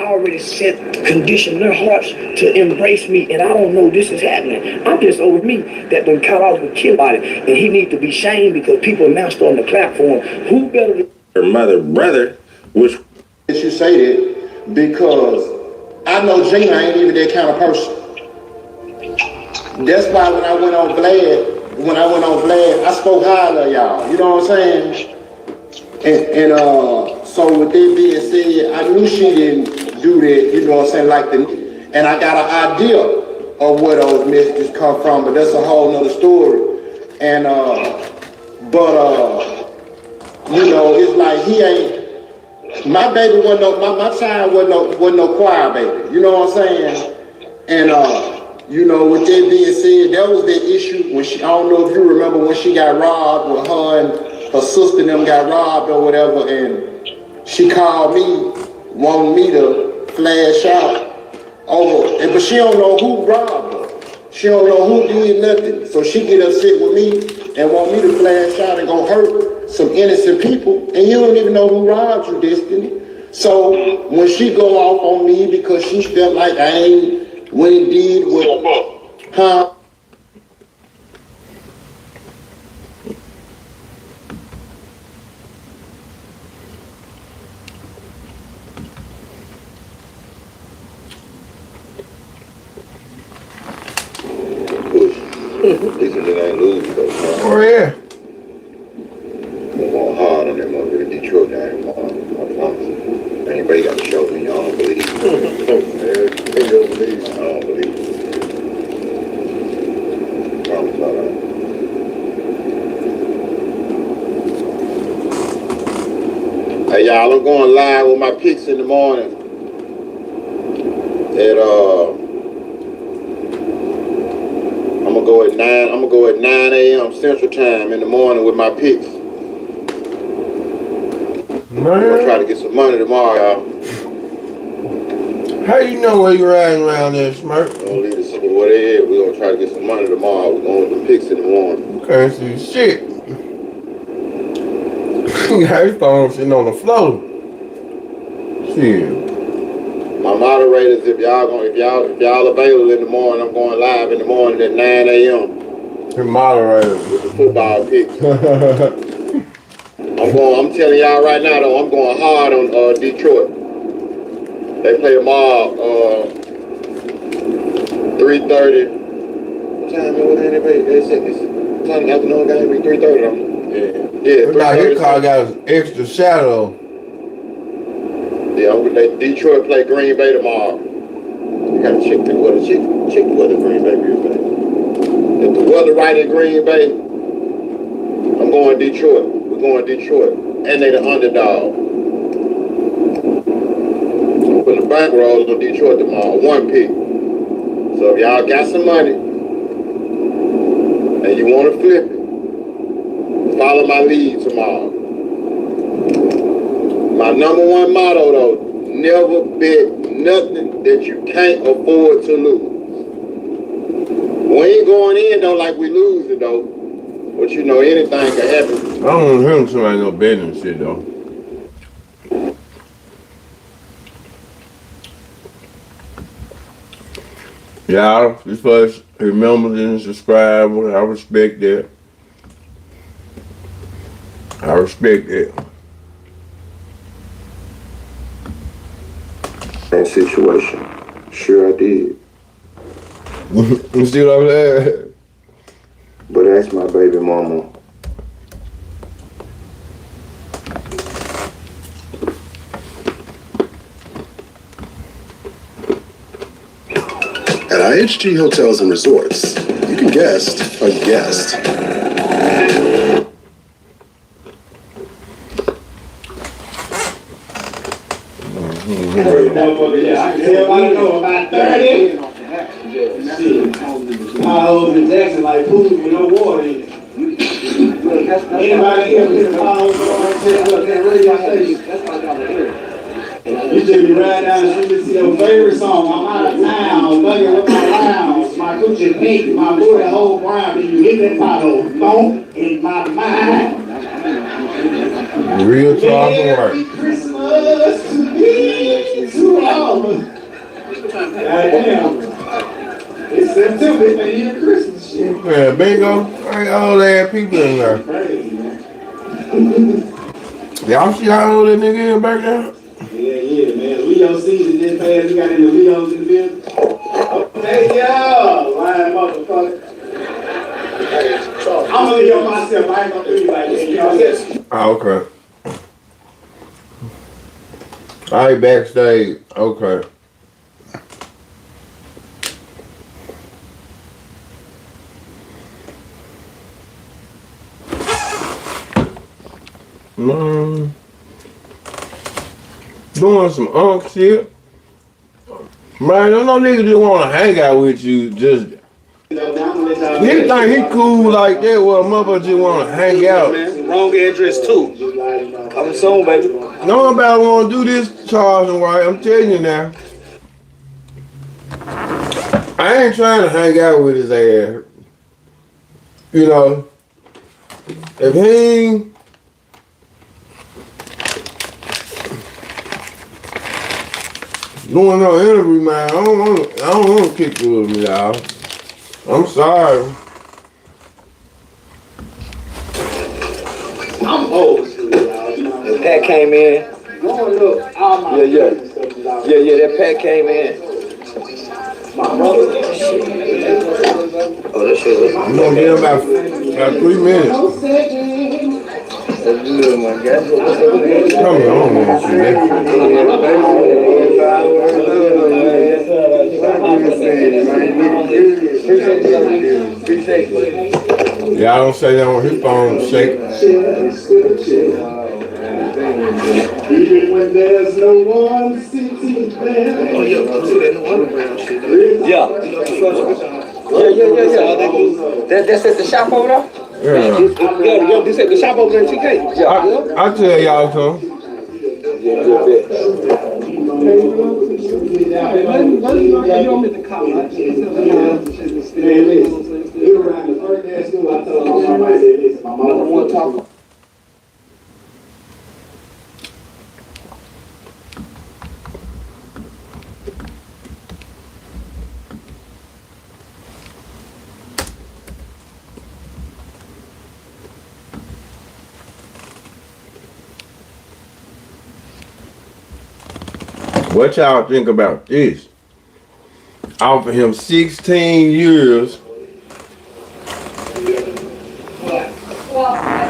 already set conditioned their hearts to embrace me, and I don't know this is happening. I'm just over me that done cut off with Killbody, and he need to be shamed because people are now starting to clap for him. Who better than her mother, brother, which you say that because I know Gina ain't even that kind of person. That's why when I went on Vlad, I spoke highly of y'all. You know what I'm saying? And so with that being said, I knew she didn't do that, you know what I'm saying, and I got an idea of where those messages come from, but that's a whole nother story. And you know, it's like he ain't, my baby wasn't no, my child wasn't no choir baby, you know what I'm saying? And you know, with that being said, that was the issue when she, I don't know if you remember when she got robbed, when her and her sister and them got robbed or whatever, and she called me, wanting me to flash out over, but she don't know who robbed her. She don't know who did nothing. So she get upset with me and want me to flash out and go hurt some innocent people, and you don't even know who robbed you, Destiny. So when she go off on me because she felt like I ain't went and did what, huh? Oh yeah. I'm going hard on that mother in Detroit now. I promise. Anybody got to show me, I don't believe it. I don't believe it. Promise all right. Hey y'all, I'm going live with my picks in the morning. At I'm gonna go at 9 a.m. Central Time in the morning with my picks. I'm gonna try to get some money tomorrow, y'all. How you know where you're riding around there, Smirk? Don't leave the city where they at. We're gonna try to get some money tomorrow. We're going with the picks in the morning. Okay, see shit. His phone sitting on the floor. Shit. My moderators, if y'all available in the morning, I'm going live in the morning at 9 a.m. Your moderators. With the football picks. I'm telling y'all right now though, I'm going hard on Detroit. They play tomorrow, 3:30. What time they play? They said it's time afternoon game, 3:30. Yeah. Now his car got an extra shadow. Yeah, Detroit play Green Bay tomorrow. You gotta check the weather. Check the weather Green Bay real fast. If the weather right in Green Bay, I'm going Detroit. We're going Detroit. And they the underdog. I'm putting a bankroll on Detroit tomorrow. 1 pick. So if y'all got some money and you want to flip it, follow my lead tomorrow. My number one motto though, never bet nothing that you can't afford to lose. We ain't going in though like we losing though. But you know anything can happen. I don't hear somebody no betting and shit though. Y'all, this first remember and subscribe. I respect that. I respect that. That situation. Sure I did. You see what I'm saying? But that's my baby mama. At IHG Hotels and Resorts, you can guest a guest. motherfucker. Everybody know about 30. Shit. My old Jackson like food with no water in it. Anybody here been followed you just be riding down the street to see your favorite song. I'm out of town, bugging with my rounds. My coochie pink, my booty hole brown. You hit that pothole, don't in my mind. Real talk and Merry work. Christmas to me, to all. Goddamn. It's September, it's the year of Christmas shit. Yeah, bingo. Ain't all that people in there. Crazy, man. Y'all see how old that nigga is back there? Yeah, man. Leo season this past. We got any Leos in the building. Okay, yo. Lying motherfucker. I'm gonna Leo myself. I ain't gonna do you like that. You know this? Oh, okay. All right, backstage. Okay. Doing some shit. Man, don't no nigga just want to hang out with you. Just nigga think he cool like that. Well, motherfucker just want to hang out. Wrong address too. Coming soon, baby. Nobody want to do this, Charles and White. I'm telling you now. I ain't trying to hang out with his ass. You know, if he ain't doing no interview, man, I don't want to kick you with me, y'all. I'm sorry. I'm old school, y'all. Pat came in. Going up, all my Yeah. That Pat came in. my brother. Oh, that shit was. I'm gonna give him about 3 minutes. That's good, my guy. Come on, y'all don't say that on his phone, shake. Even when there's no one sitting there. Oh, yeah, see that new underground shit. Yeah. That's at the shop over there? Yeah. Yo, this at the shop over there in TK. I tell y'all something. What y'all think about this? Offer him 16 years.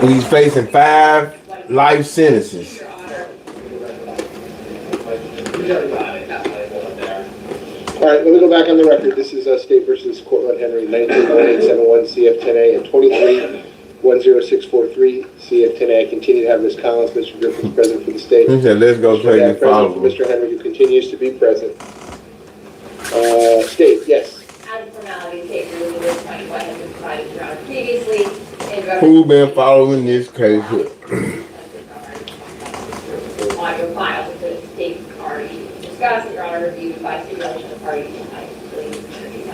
He's facing 5 life sentences. All right, let me go back on the record. This is State versus Cortland Henry, 191871 CF10A and 23-10643 CF10A. I continue to have Ms. Collins, Mr. Griffin's present for the state. He said, let's go take the follow. Mr. Henry, who continues to be present. State, yes. As a formality, state rules of this 21 has been provided throughout previously. Who been following this case here? On your file, so the state already discussed, your honor, reviewed by stipulation of the parties.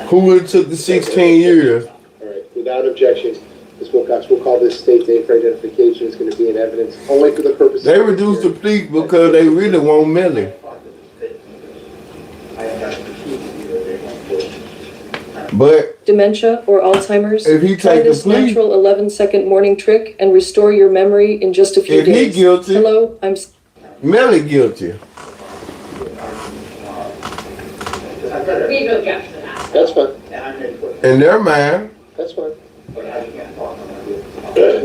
Who would have took the 16 years? All right, without objection, Ms. Wilcox, we'll call this state date for identification. It's going to be in evidence only for the purpose. They reduced the plea because they really want Millie. But dementia or Alzheimer's, if he try take the this plea, natural 11-second morning trick and restore your memory in just a few if days. he guilty, Hello, Millie guilty. We have no objection to that. That's fine. In their mind, That's fine.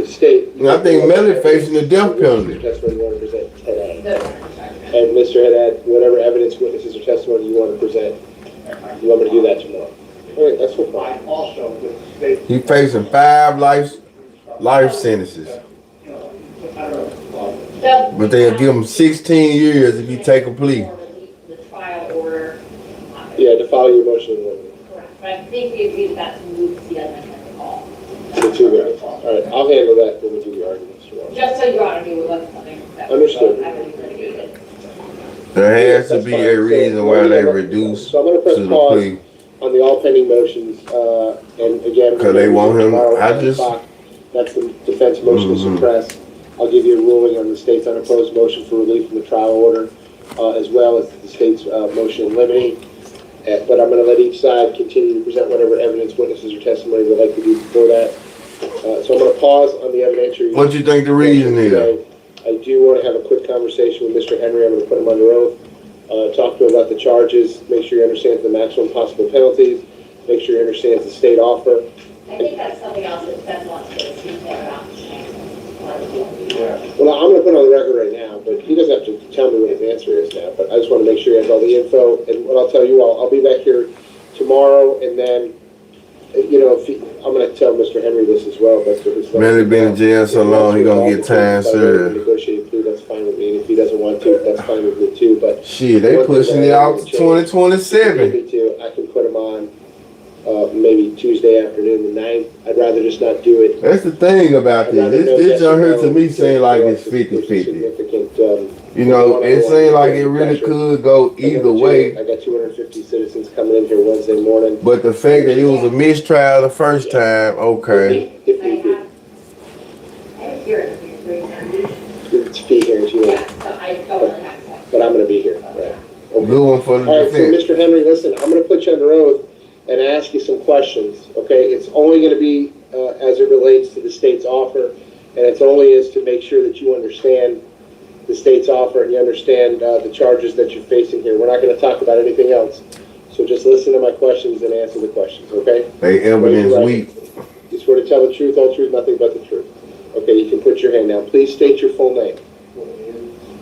State. I think Millie facing the death penalty. That's what you want to present today. And Mr. Haddad, whatever evidence, witnesses, or testimony you want to present, you want me to do that tomorrow? All right, that's fine. He facing 5 life sentences. But they'll give him 16 years if he take a plea. The trial Yeah, to follow your motion in limine. Correct, but I think we agreed that that's moved to the other end of the call. The two guys. All right, I'll handle that when we do the arguments tomorrow. Just so Your Honor knew it wasn't something that was Understood. heavily litigated. There has to be a reason why they reduce So I'm going to press to the pause plea. on the all pending motions, and again, Cause they want him. tomorrow I at 9 just. o'clock. That's the defense motion to suppress. I'll give you a ruling on the state's unopposed motion for relief from the trial order, as well as the state's motion in limine. But I'm going to let each side continue to present whatever evidence, witnesses, or testimony they'd like to do before that. So I'm going to pause on the evidentiary. What do you think the reason is? I do want to have a quick conversation with Mr. Henry. I'm going to put him under oath. Talk to him about the charges. Make sure he understands the maximum possible penalties. Make sure he understands the state offer. I think that's something else that Beth wants to speak more about. Well, I'm going to put it on the record right now, but he doesn't have to tell me what his answer is now. But I just want to make sure he has all the info. And what I'll tell you all, I'll be back here tomorrow, and then, you know, I'm going to tell Mr. Henry this as well. That's what his Man, he been in jail so long, he gonna get time served. Negotiated plea, that's fine with me. And if he doesn't want to, that's fine with me too. But shit, they pushing it out to 2027. I can put him on maybe Tuesday afternoon, the 9th. I'd rather just not do it. That's the thing about this. This don't hurt to me saying like it's 50-50. You know, it seems like it really could go either way. I got 250 citizens coming in here Wednesday morning. But the fact that it was a mistrial the first time, okay. It's fee hearings, you know. But I'm going to be here. Right. Okay. Good one for the All right, so defense. Mr. Henry, listen, I'm going to put you under oath and ask you some questions, okay? It's only going to be as it relates to the state's offer, and it's only is to make sure that you understand the state's offer and you understand the charges that you're facing here. We're not going to talk about anything else. So just listen to my questions and answer the questions, okay? They evidence weak. You swear to tell the truth, all truth, nothing but the truth. Okay, you can put your hand down. Please state your full name.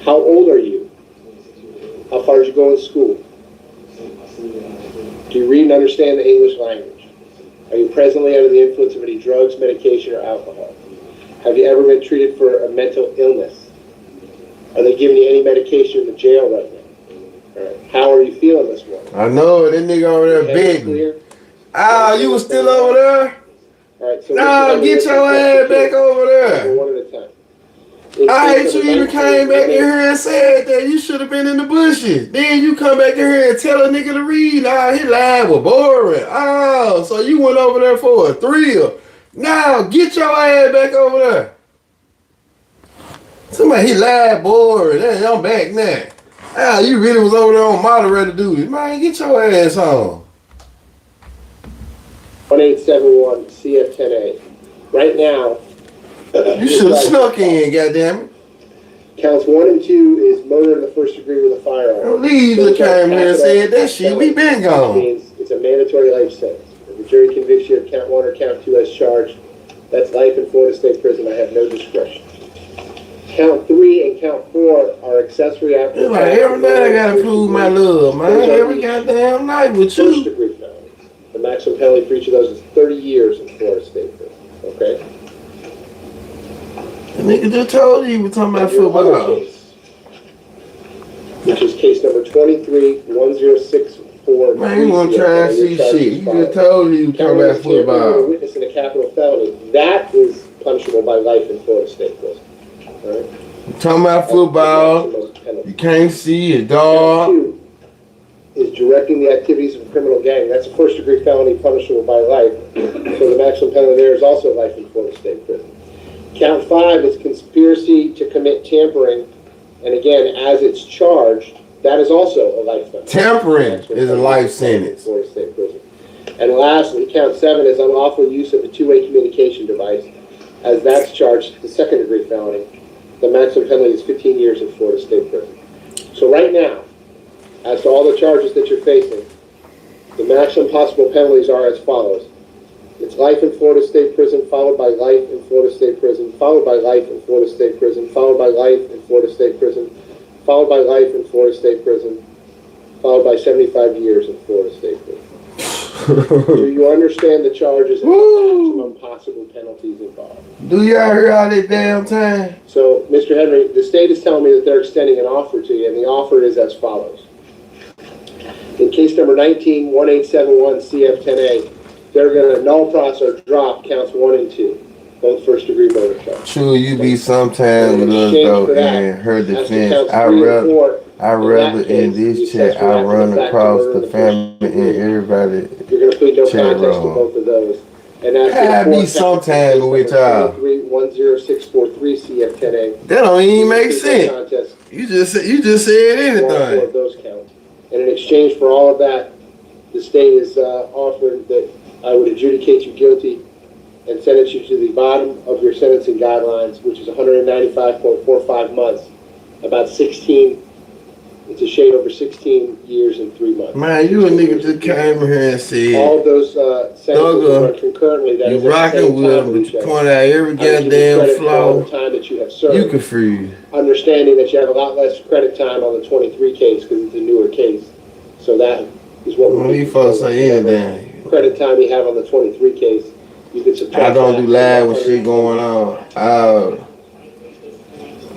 How old are you? How far did you go in school? Do you read and understand the English language? Are you presently under the influence of any drugs, medication, or alcohol? Have you ever been treated for a mental illness? Are they giving you any medication in the jail right now? All right. How are you feeling this morning? I know, that nigga over there begging. Ah, you was still over there? All right, so no, get your ass back over there. One at a time. I hate you even came back in here and said that you should have been in the bushes. Then you come back in here and tell a nigga to read. Ah, his live was boring. Oh, so you went over there for a thrill. Now get your ass back over there. Somebody, he live boring. Hey, I'm back now. Ah, you really was over there on moderator duty. Man, get your ass on. 1871 CF10A. Right now, you should have snuck in, goddammit. Counts 1 and 2 is murder in the first degree with a firearm. Leave the came here and said that shit. We been gone. It's a mandatory life sentence. If the jury convicts you of count 1 or count 2 as charged, that's life in Florida State Prison. I have no discretion. Count 3 and count 4 are accessory after. Like every night I gotta prove my love, man. Every goddamn night with you. First degree felonies. The maximum penalty for each of those is 30 years in Florida State Prison. Okay? The nigga just told you he was talking about football. Which is case number 23-1064. Man, you wanna try and see shit. He just told you he was talking about football. A witness in a capital felony. That is punishable by life in Florida State Prison. All right? Talking about football. You can't see it, dog. Count 2 is directing the activities of a criminal gang. That's a first degree felony punishable by life. So the maximum penalty there is also life in Florida State Prison. Count 5 is conspiracy to commit tampering, and again, as it's charged, that is also a life sentence. Tampering is a life sentence. Florida State Prison. And lastly, count 7 is unlawful use of a two-way communication device, as that's charged the second degree felony. The maximum penalty is 15 years in Florida State Prison. So right now, as to all the charges that you're facing, the maximum possible penalties are as follows. It's life in Florida State Prison, followed by life in Florida State Prison, followed by life in Florida State Prison, followed by life in Florida State Prison, followed by life in Florida State Prison, followed by 75 years in Florida State Prison. Do you understand the charges and the maximum possible penalties involved? Do y'all hear all that damn time? So, Mr. Henry, the state is telling me that they're extending an offer to you, and the offer is as follows. In case number 19-1871 CF10A, they're going to null process or drop counts 1 and 2, both first-degree murder charges. True, you be sometime with us though in her defense. I rather in this chat I run across the family and everybody. You're going to plead no contest to both of those. And I be sometime with y'all. 10643 CF10A. That don't even make sense. You just said anything. All of those counts. And in exchange for all of that, the state is offering that I would adjudicate you guilty and sentence you to the bottom of your sentencing guidelines, which is 195.45 months, about 16. It's a shade over 16 years and 3 months. Man, you a nigga just came here and said all of those sentences run concurrently. That is rocking with them, but you point out every goddamn flaw. Time that you have served. You can free. Understanding that you have a lot less credit time on the 23 case because it's a newer case. So that is what we're these folks say anything. Credit time you have on the 23 case, you can subtract. I don't do live with shit going on.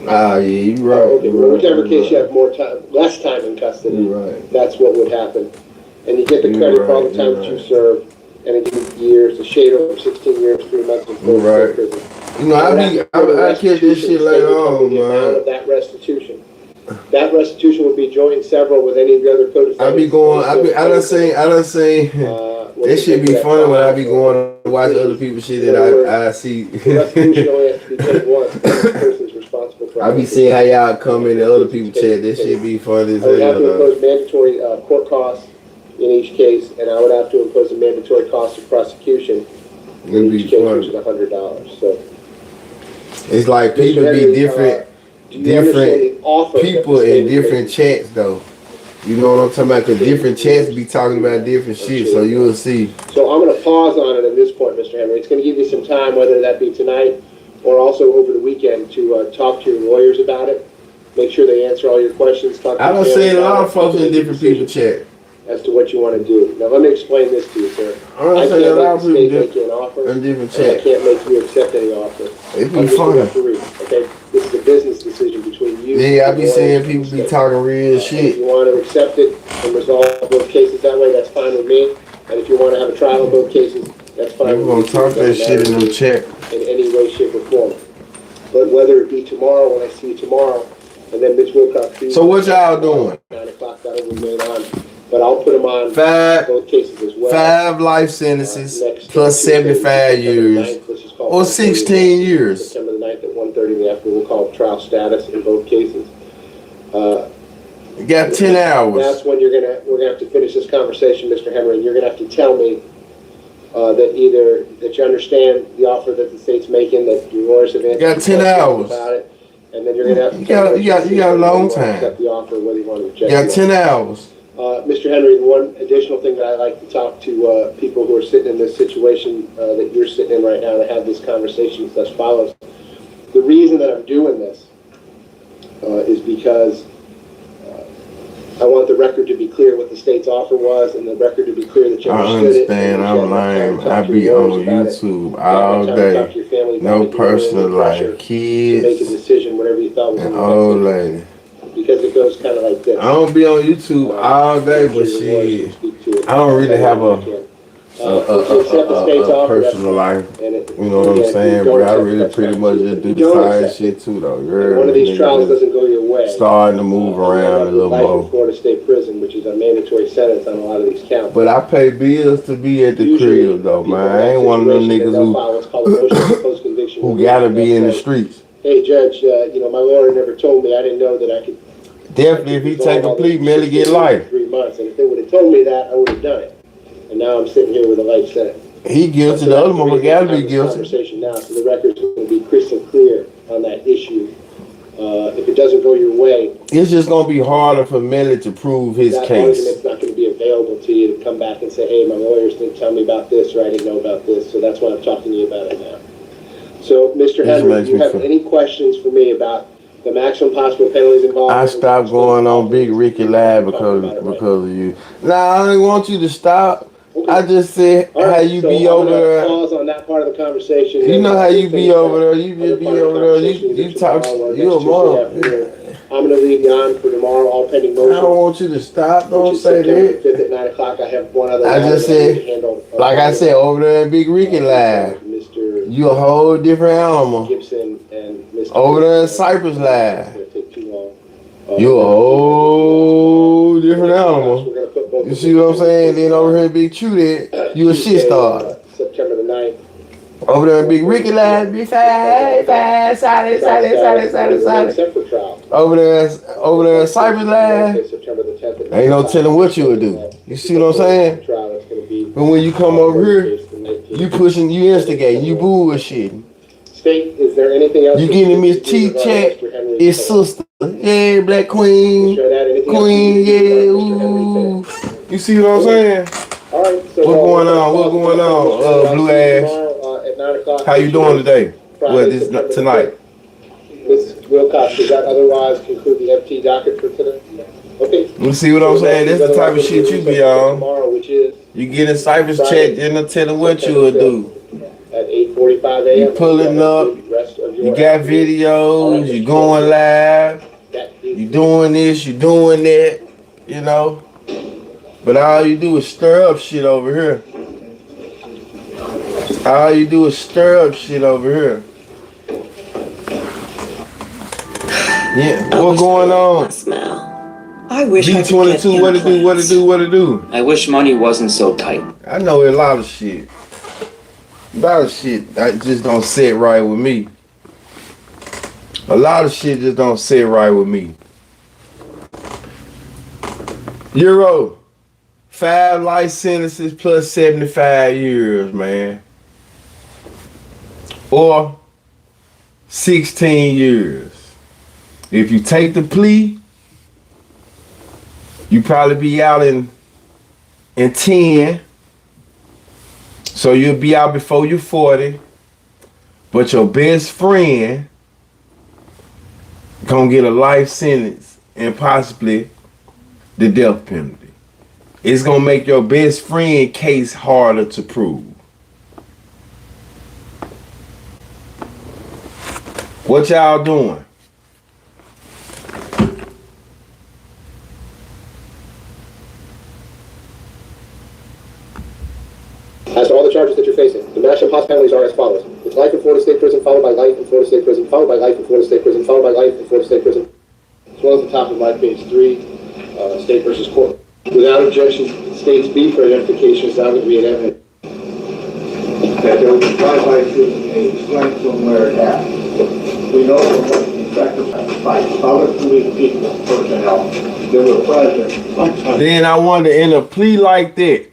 Yeah, you right. Okay, well, whichever case you have more time, less time in custody, right. That's what would happen. And you get the credit for all the time that you served, and it gives years, a shade over 16 years, 3 months in prison. You know, I catch this shit later on, man. That restitution. That restitution would be joint several with any of the other co-defendants. I done seen, that shit be funny when I be going to watch other people's shit that I see. Restitution only has to be paid once, the person is responsible for it. I be seeing how y'all come in and other people chat. That shit be funny as hell. I would have to impose mandatory court costs in each case, and I would have to impose a mandatory cost of prosecution in each case, which is $100. So it's like people be different people in different chats though. You know what I'm talking about? Because different chats be talking about different shit, so you'll see. So I'm going to pause on it at this point, Mr. Henry. It's going to give you some time, whether that be tonight or also over the weekend, to talk to your lawyers about it. Make sure they answer all your questions. I done seen a lot of folks in different people chat. As to what you want to do. Now let me explain this to you, sir. I can't make the state make you an offer, and I can't make you accept any offer. It be funny. Okay, this is a business decision between you. Yeah, I be seeing people be talking real shit. If you want to accept it and resolve both cases that way, that's fine with me. And if you want to have a trial of both cases, that's fine with me. We're gonna talk that shit in the chat. In any way, shape, or form. But whether it be tomorrow, when I see you tomorrow, and then Ms. Wilcox. So what y'all doing? 9 o'clock, that'll remain on. But I'll put them on both cases as well. 5 life sentences plus 75 years or 16 years. September the 9th at 1:30 in the afternoon. We'll call it trial status in both cases. You got 10 hours. That's when we're gonna have to finish this conversation, Mr. Henry. And you're gonna have to tell me that either that you understand the offer that the state's making, that your lawyers have answered. You got 10 hours about it, and then you're gonna have to. You got a long time. Accept the offer, whether you want to reject. You got 10 hours. Mr. Henry, one additional thing that I like to talk to people who are sitting in this situation that you're sitting in right now to have this conversation is as follows. The reason that I'm doing this is because I want the record to be clear what the state's offer was, and the record to be clear that you understood it. I understand. I'm lame. I be on YouTube all day. No personal life. Kids. Make a decision, whatever you thought was an old lady. Because it goes kind of like this. I don't be on YouTube all day, but shit, I don't really have a personal life. You know what I'm saying? But I really pretty much just do the side shit too, though. One of these trials doesn't go your way. Starting to move around a little more. Life in Florida State Prison, which is a mandatory sentence on a lot of these counts. But I pay bills to be at the crib, though, man. I ain't one of them niggas who gotta be in the streets. Hey, Judge, my lawyer never told me. I didn't know that I could. Definitely, if he take a plea, merely get life. 3 months, and if they would have told me that, I would have done it. And now I'm sitting here with a life sentence. He guilty. The other motherfucker gotta be guilty. Conversation now, so the record's going to be crystal clear on that issue. If it doesn't go your way, it's just gonna be harder for Melly to prove his that case. Argument's not going to be available to you to come back and say, "Hey, my lawyers didn't tell me about this, or I didn't know about this." So that's why I'm talking to you about it now. So, Mr. Henry, do you have any questions for me about the maximum possible penalties involved? I stopped going on Big Ricky Live because of you. Nah, I don't want you to stop. Okay. I just said how you be over there. Pause on that part of the conversation. You know how you be over there. You just be over there. You talk. You a mother. I'm going to leave you on for tomorrow, all pending motions. I don't want you to stop. Don't which is say September that. 5th at 9 o'clock. I have one other I matter just that I need said, to handle. like I said, over there in Big Ricky Live, Mr. you a whole different animal. Gibson and Mr. Over there in Cypress It's Live, going to take too long. you a whole different animal. We're going to put both You see what I'm saying? Then over here in BigTruDat, you a shit star. September the 9th. Over there in Big Ricky Live, be fast, solid. Except for trial. Over there in Cypress Live, September the 10th. ain't no telling what you would do. You see what I'm saying? Trial is going to be. But when you come over here, you pushing, you instigating, you bullshitting. State, is there anything else? You getting Miss T check, his sister, yeah, Black Queen, yeah, ooh. You see what I'm saying? All right. So What's going on, Blue Ash? At 9 o'clock. How you doing today? Well, this tonight. Ms. Wilcox, does that otherwise conclude the FT docket for today? Okay. You see what I'm saying? This is the type of shit you be on. Tomorrow, which is you get in Cypress check, then they'll tell them what you will do. at 8:45 a.m. You pulling up, you got videos, you going live, you doing this, you doing that, you know. But all you do is stir up shit over here. All you do is stir up shit over here. Yeah, what's going on? I wish B22, what it do? I wish money wasn't so tight. I know a lot of shit. A lot of shit that just don't sit right with me. A lot of shit just don't sit right with me. Euro, 5 life sentences plus 75 years, man. Or 16 years. If you take the plea, you probably be out in 10. So you'll be out before you're 40. But your best friend gonna get a life sentence and possibly the death penalty. It's gonna make your best friend case harder to prove. What y'all doing? As to all the charges that you're facing, the maximum possible penalties are as follows. It's life in Florida State Prison, followed by life in Florida State Prison, followed by life in Florida State Prison, followed by life in Florida State Prison. As well as the top of my page 3, State versus Court. Without objection, State's B for identification is not going to be an evidence. That there was a drive-by shooting a strength from where it happened. We know from what the sacrifice by other police people, personnel, that were present. Then I wonder, in a plea like that,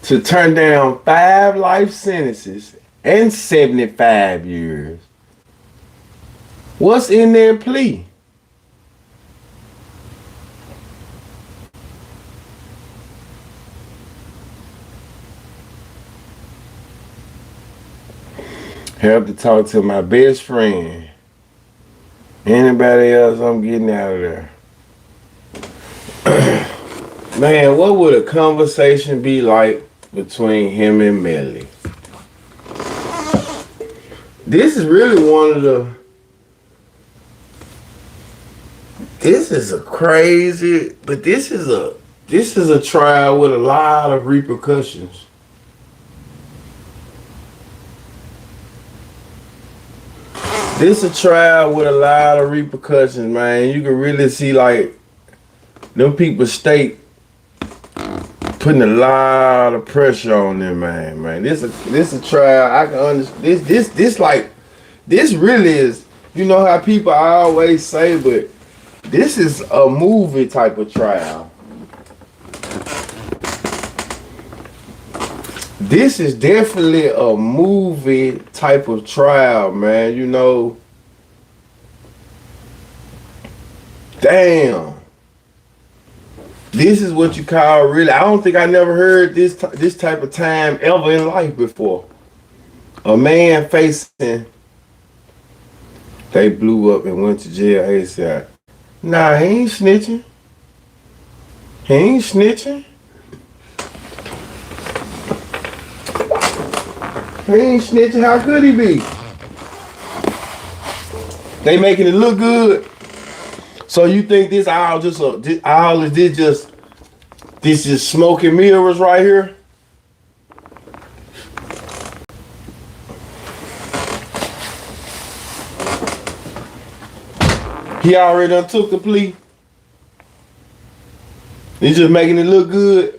to turn down 5 life sentences and 75 years, what's in their plea? Have to talk to my best friend. Anybody else, I'm getting out of there. Man, what would a conversation be like between him and Melly? This is really one of the... This is a crazy... But this is a trial with a lot of repercussions. This is a trial with a lot of repercussions, man. You can really see, like, them people state putting a lot of pressure on them, man. This a trial. I can understand. This really is. You know how people always say, but this is a movie type of trial. This is definitely a movie type of trial, man. You know, damn. This is what you call really. I don't think I never heard this type of time ever in life before. A man facing. They blew up and went to jail ASAP. Nah, he ain't snitching. He ain't snitching. He ain't snitching. How could he be? They making it look good. So you think this all just all is this is smoke and mirrors right here? He already done took the plea. He's just making it look good.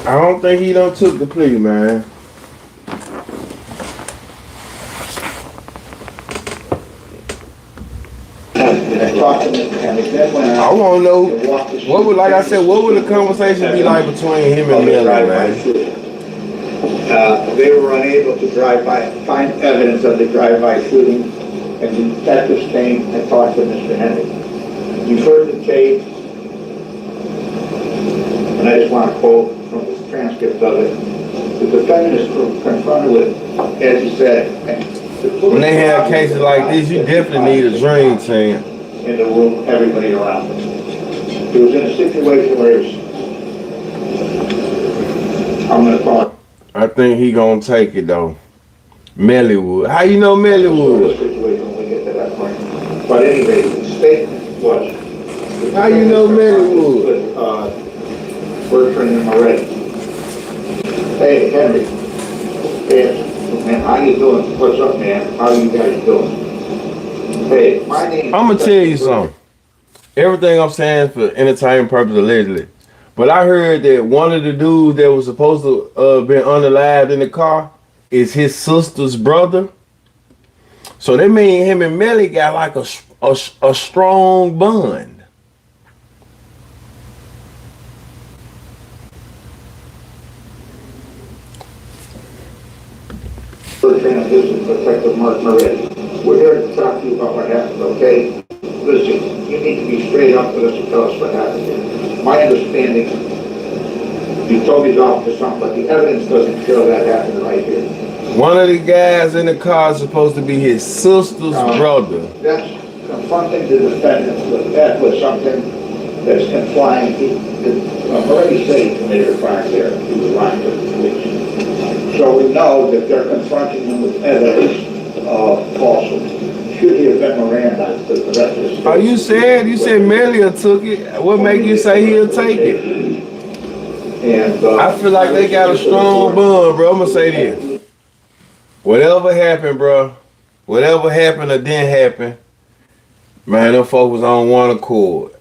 I don't think he done took the plea, man. I want to know what would, like I said, what would the conversation be like between him and Millie, man? They were unable to find evidence of the drive-by shooting, and the detectives came and talked to Mr. Henry. You've heard the tape, and I just want to quote from the transcript of it. The defendant is confronted with, as he said, when they have cases like this, you definitely need a dream team. In the room, everybody around him. He was in a situation where he was, I'm going to call it. I think he gonna take it though. Melly would. How you know Melly would? Situation when we get to that point. But anyway, the statement was. How you know Melly would? Bertrand and Moretti. Hey, Henry. Hey, man, how you doing? What's up, man? How you guys doing? Hey, my name. I'm gonna tell you something. Everything I'm saying for entertainment purposes allegedly. But I heard that one of the dudes that was supposed to been unalived in the car is his sister's brother. So that means him and Melly got like a strong bond. Bertrand, this is Detective Mark Moretti. We're here to talk to you about what happened, okay? Listen, you need to be straight up with us and tell us what happened here. My understanding, you told me off to something, but the evidence doesn't show that happened right here. One of the guys in the car is supposed to be his sister's brother. That's confronting the defendant with something that's implying Moretti said he committed a crime there. He was lying to the police. So we know that they're confronting him with evidence of falsehood. Should he have been Miranda to the rest of the state? Oh, you said Melia took it. What make you say he'll take it? And I feel like they got a strong bond, bro. I'm gonna say this. Whatever happened, bro. Whatever happened or didn't happen, man, them folks was on one accord.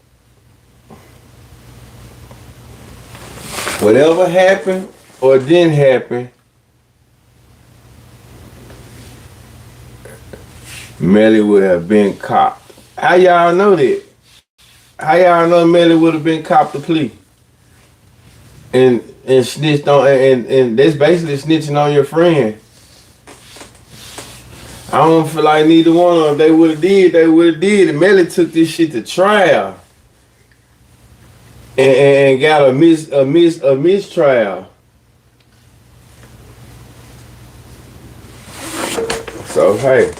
Whatever happened or didn't happen, Melly would have been copped. How y'all know that? How y'all know Melly would have been copped the plea? And snitched on and that's basically snitching on your friend. I don't feel like neither one of them. They would have did. And Melly took this shit to trial. And got a mistrial. So hey.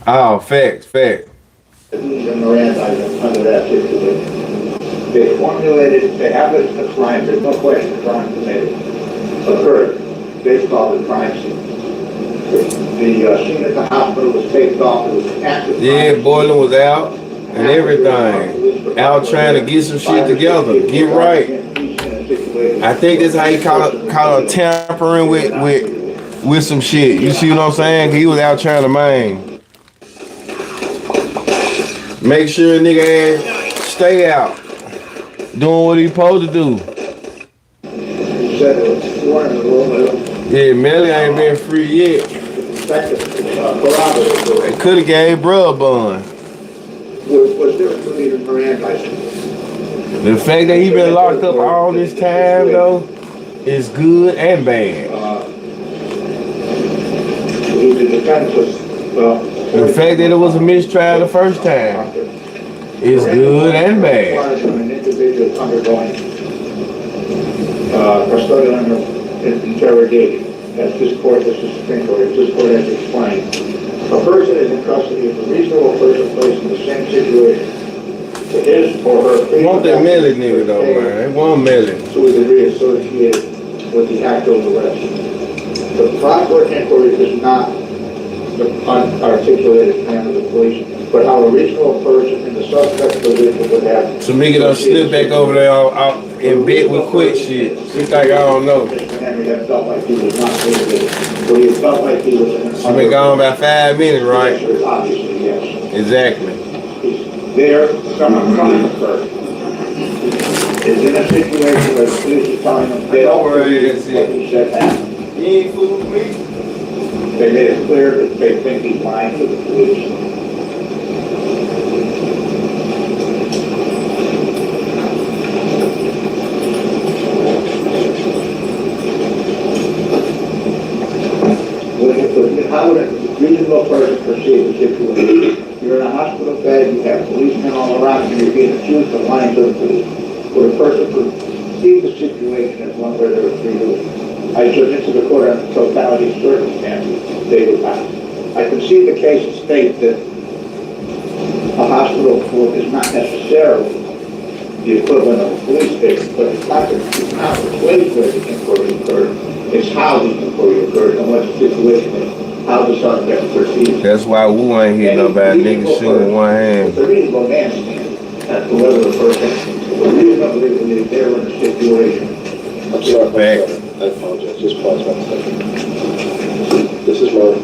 Oh, facts. And Miranda under that situation. They formulated, they have a crime, there's no question the crime committed, occurred based on the crime scene. The scene at the hospital was taped off, it was active. Yeah, Bortlen was out and everything. Out trying to get some shit together, get right. I think that's how he caught her tampering with some shit. You see what I'm saying? He was out trying to make sure a nigga ass stay out, doing what he supposed to do. Yeah, Melly ain't been free yet. They could have gave bruh a bun. The fact that he been locked up all this time though is good and bad. The fact that it was a mistrial the first time is good and bad. An individual undergoing custodial interrogation, as this Supreme Court, as this court has explained. A person is in custody if a reasonable person placed in the same situation to his or her freedom. Want that Melly nigga though, man. Want Melly. So we can reassociate with the act of arrest. The proper inquiry is not the unarticulated plan of the police, but how a reasonable person in the suspect's position would have. Tamika done slip back over there out in bed with quick shit. She think I don't know. Henry had felt like he was not motivated, but he felt like he was. She been gone about 5 minutes, right? Obviously, yes. Exactly. There, some crime occurred. Is in a situation where the police are telling him they don't believe what he said happened. You ain't fooling me. They made it clear that they think he's lying to the police. How would a reasonable person perceive the situation? You're in a hospital bed, you have policemen all around you, you're being accused of lying to the police. Would a person perceive the situation as one where there was free will? I submit to the court on the totality of circumstances, they would not. I concede the case state that a hospital court is not necessarily the equivalent of a police station, but it's not the place where the inquiry occurred, it's how the inquiry occurred and what the situation is. How the suspect perceived. That's why Wu ain't hit nobody. Niggas shooting one hand. The reasonable man stands as to whether the person would reasonably believe they were in a situation. I'm sorry. I apologize. Just pause 1 second. This is Mark.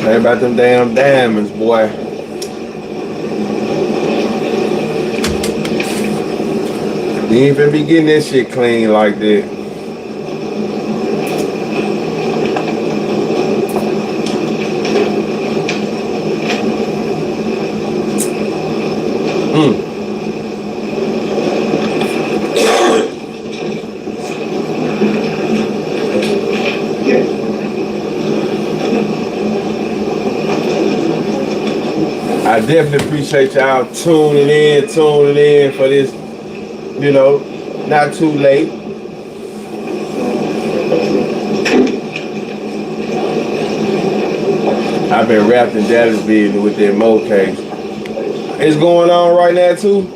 Ain't about them damn diamonds, boy. You ain't even be getting this shit clean like that. I definitely appreciate y'all tuning in for this, you know, not too late. I've been wrapped in Dallas business with that Mo case. It's going on right now too?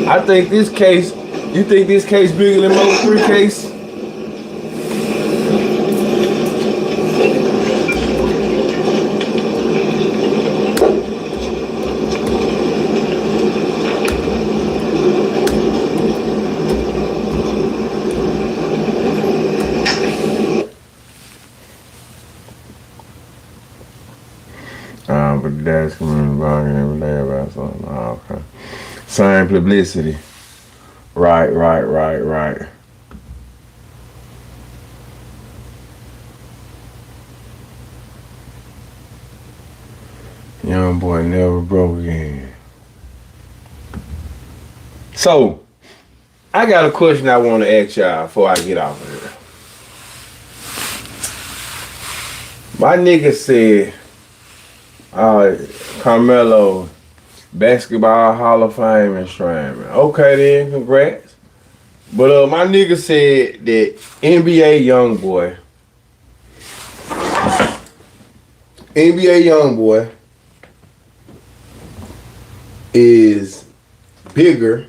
I think this case, you think this case bigger than Mo 3 case? But that's coming about every day about something. Oh, okay. Same publicity. Right. Young boy never broke again. So, I got a question I want to ask y'all before I get off of here. My nigga said, Carmelo, Basketball Hall of Fame enshrinement. Okay then, congrats. But my nigga said that NBA Youngboy is bigger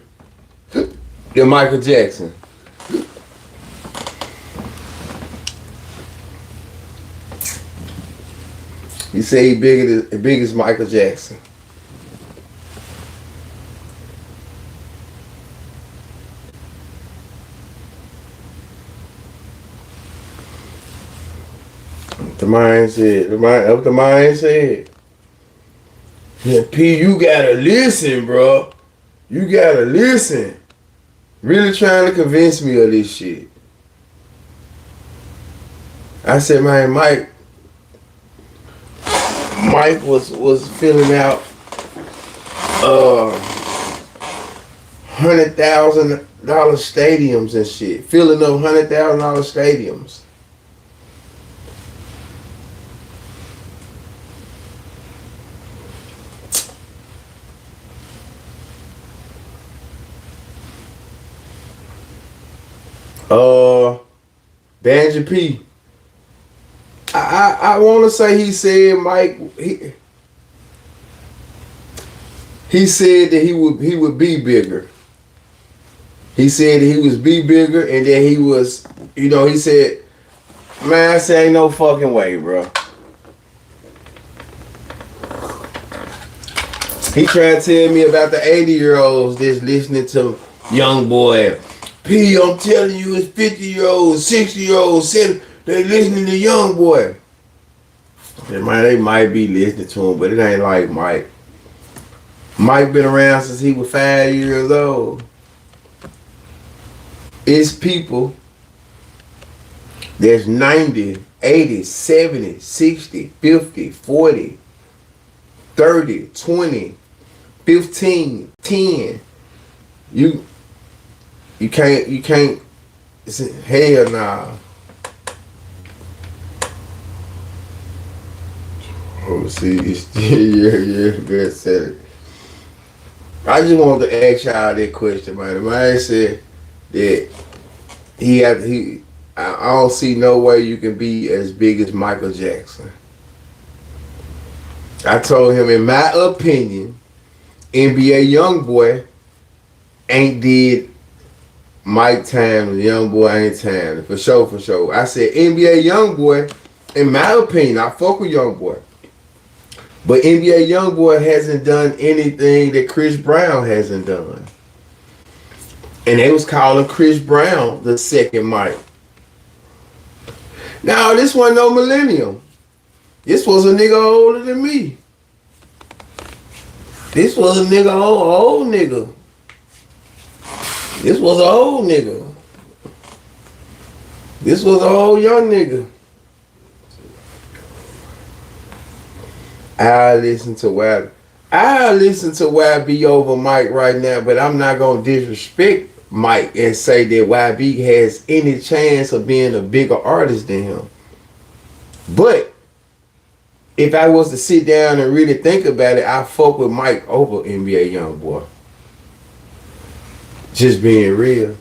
than Michael Jackson. He said he big as Michael Jackson. The mind said. Yeah, P, you gotta listen, bro. You gotta listen. Really trying to convince me of this shit. I said, man, Mike was filling out $100,000 stadiums and shit. Filling up $100,000 stadiums. Banjo P. I want to say he said Mike. He said that he would be bigger. He said that he was be bigger, and that he was, he said, man, I said ain't no fucking way, bro. He tried to tell me about the 80-year-olds that's listening to Young Boy. P, I'm telling you, it's 50-year-olds, 60-year-olds, they listening to Young Boy. And man, they might be listening to him, but it ain't like Mike. Mike been around since he was 5 years old. It's people that's 90, 80, 70, 60, 50, 40, 30, 20, 15, 10. You can't, hell nah. Oh, see, yeah, good said it. I just wanted to ask y'all that question, man. Man said that I don't see no way you can be as big as Michael Jackson. I told him, in my opinion, NBA Youngboy ain't did Mike time, the Youngboy ain't time. For sure. I said NBA Youngboy, in my opinion, I fuck with Youngboy. But NBA Youngboy hasn't done anything that Chris Brown hasn't done. And they was calling Chris Brown the second Mike. Now, this wasn't no millennium. This was a nigga older than me. This was a nigga, old nigga. This was an old nigga. This was an old young nigga. I listen to YB over Mike right now, but I'm not gonna disrespect Mike and say that YB has any chance of being a bigger artist than him. But if I was to sit down and really think about it, I fuck with Mike over NBA Youngboy. Just being real.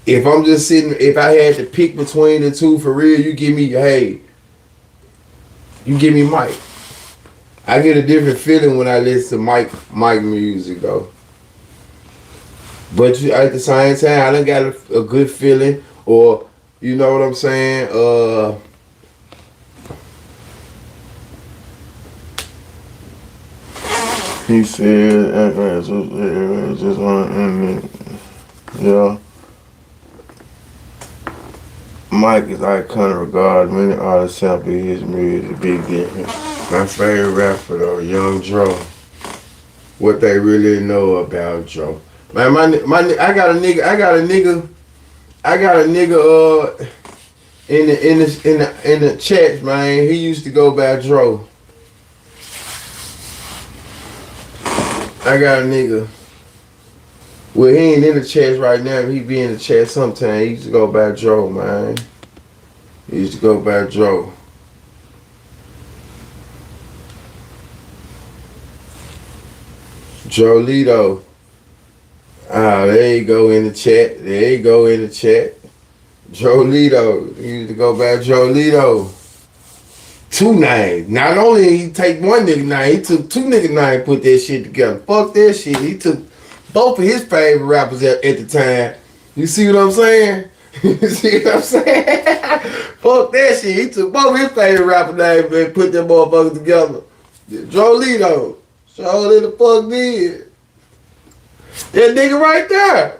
If I'm just sitting, if I had to pick between the two for real, you give me Mike. I get a different feeling when I listen to Mike music though. But at the same time, I done got a good feeling, or you know what I'm saying? He said, just want to end it. Yeah. Mike is iconic regard. Many artists sample his music, big difference. My favorite rapper though, Young Dro. What they really know about Dro. Man, I got a nigga in the chat, man. He used to go by Dro. I got a nigga. Well, he ain't in the chat right now, but he be in the chat sometime. He used to go by Dro, man. He used to go by Dro. Jolito. There you go in the chat. Jolito. He used to go by Jolito. 2 names. Not only did he take one nigga name, he took 2 nigga names, put that shit together. Fuck that shit. He took both of his favorite rappers at the time. You see what I'm saying? Fuck that shit. He took both his favorite rapper names and put them motherfuckers together. Jolito. Surely the fuck did. That nigga right there.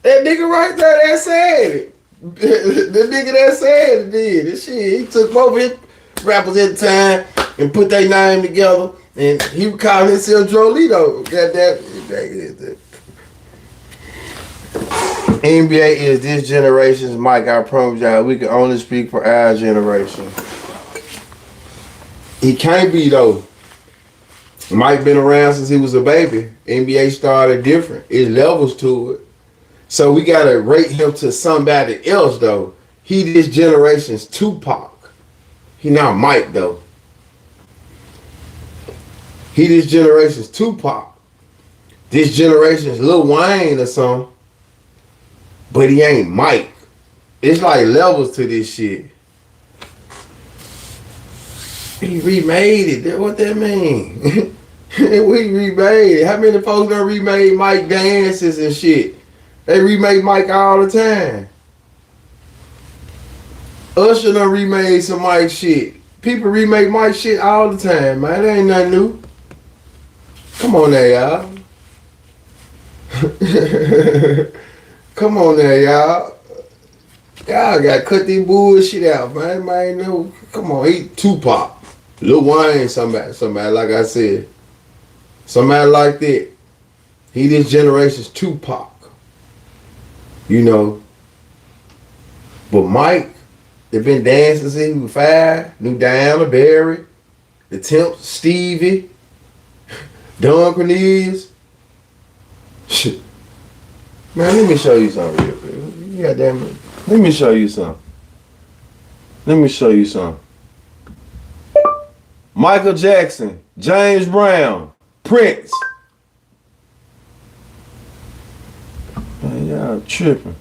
That said it. The nigga that said it did. This shit. He took both his rappers at the time and put their name together, and he would call himself Jolito. Got that. NBA is this generation's Mike. I promise y'all, we can only speak for our generation. He can't be though. Mike been around since he was a baby. NBA started different. It's levels to it. So we gotta rate him to somebody else though. He this generation's Tupac. He not Mike though. He this generation's Tupac. This generation's Lil Wayne or something. But he ain't Mike. It's like levels to this shit. He remade it. What that mean? We remade it. How many folks done remade Mike dances and shit? They remake Mike all the time. Usher done remade some Mike shit. People remake Mike shit all the time, man. That ain't nothing new. Come on there, y'all. Come on there, y'all. Y'all gotta cut this bullshit out, man. Man, no. Come on, he Tupac. Lil Wayne, somebody like I said. Somebody like that. He this generation's Tupac. You know. But Mike, they been dancing since he was 5. Knew Diana, Barry, the Temps, Stevie, Don Cornelius. Shit. Man, let me show you something real quick. Goddamn it. Let me show you something. Let me show you something. Michael Jackson, James Brown, Prince. Man, y'all tripping.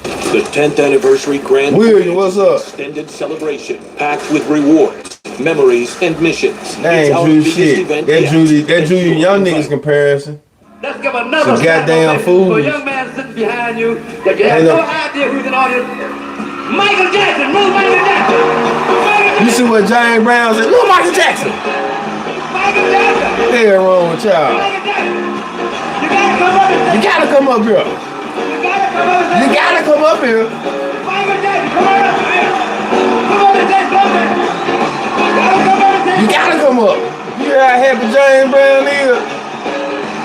The 10th anniversary Grand William, what's up? Extended celebration packed with rewards, memories, and missions. That ain't Drew shit. That Drew young niggas comparison. Let's give another some goddamn food. For a young man sitting behind you that you have no idea who's in the audience. Michael Jackson, little Michael Jackson. You see what James Brown said? Little Michael Jackson. Michael Jackson. What's wrong with y'all? You gotta come up here. You gotta come up here. Michael Jackson, come on up here. Come on and say something. You gotta come up. You hear how happy James Brown is?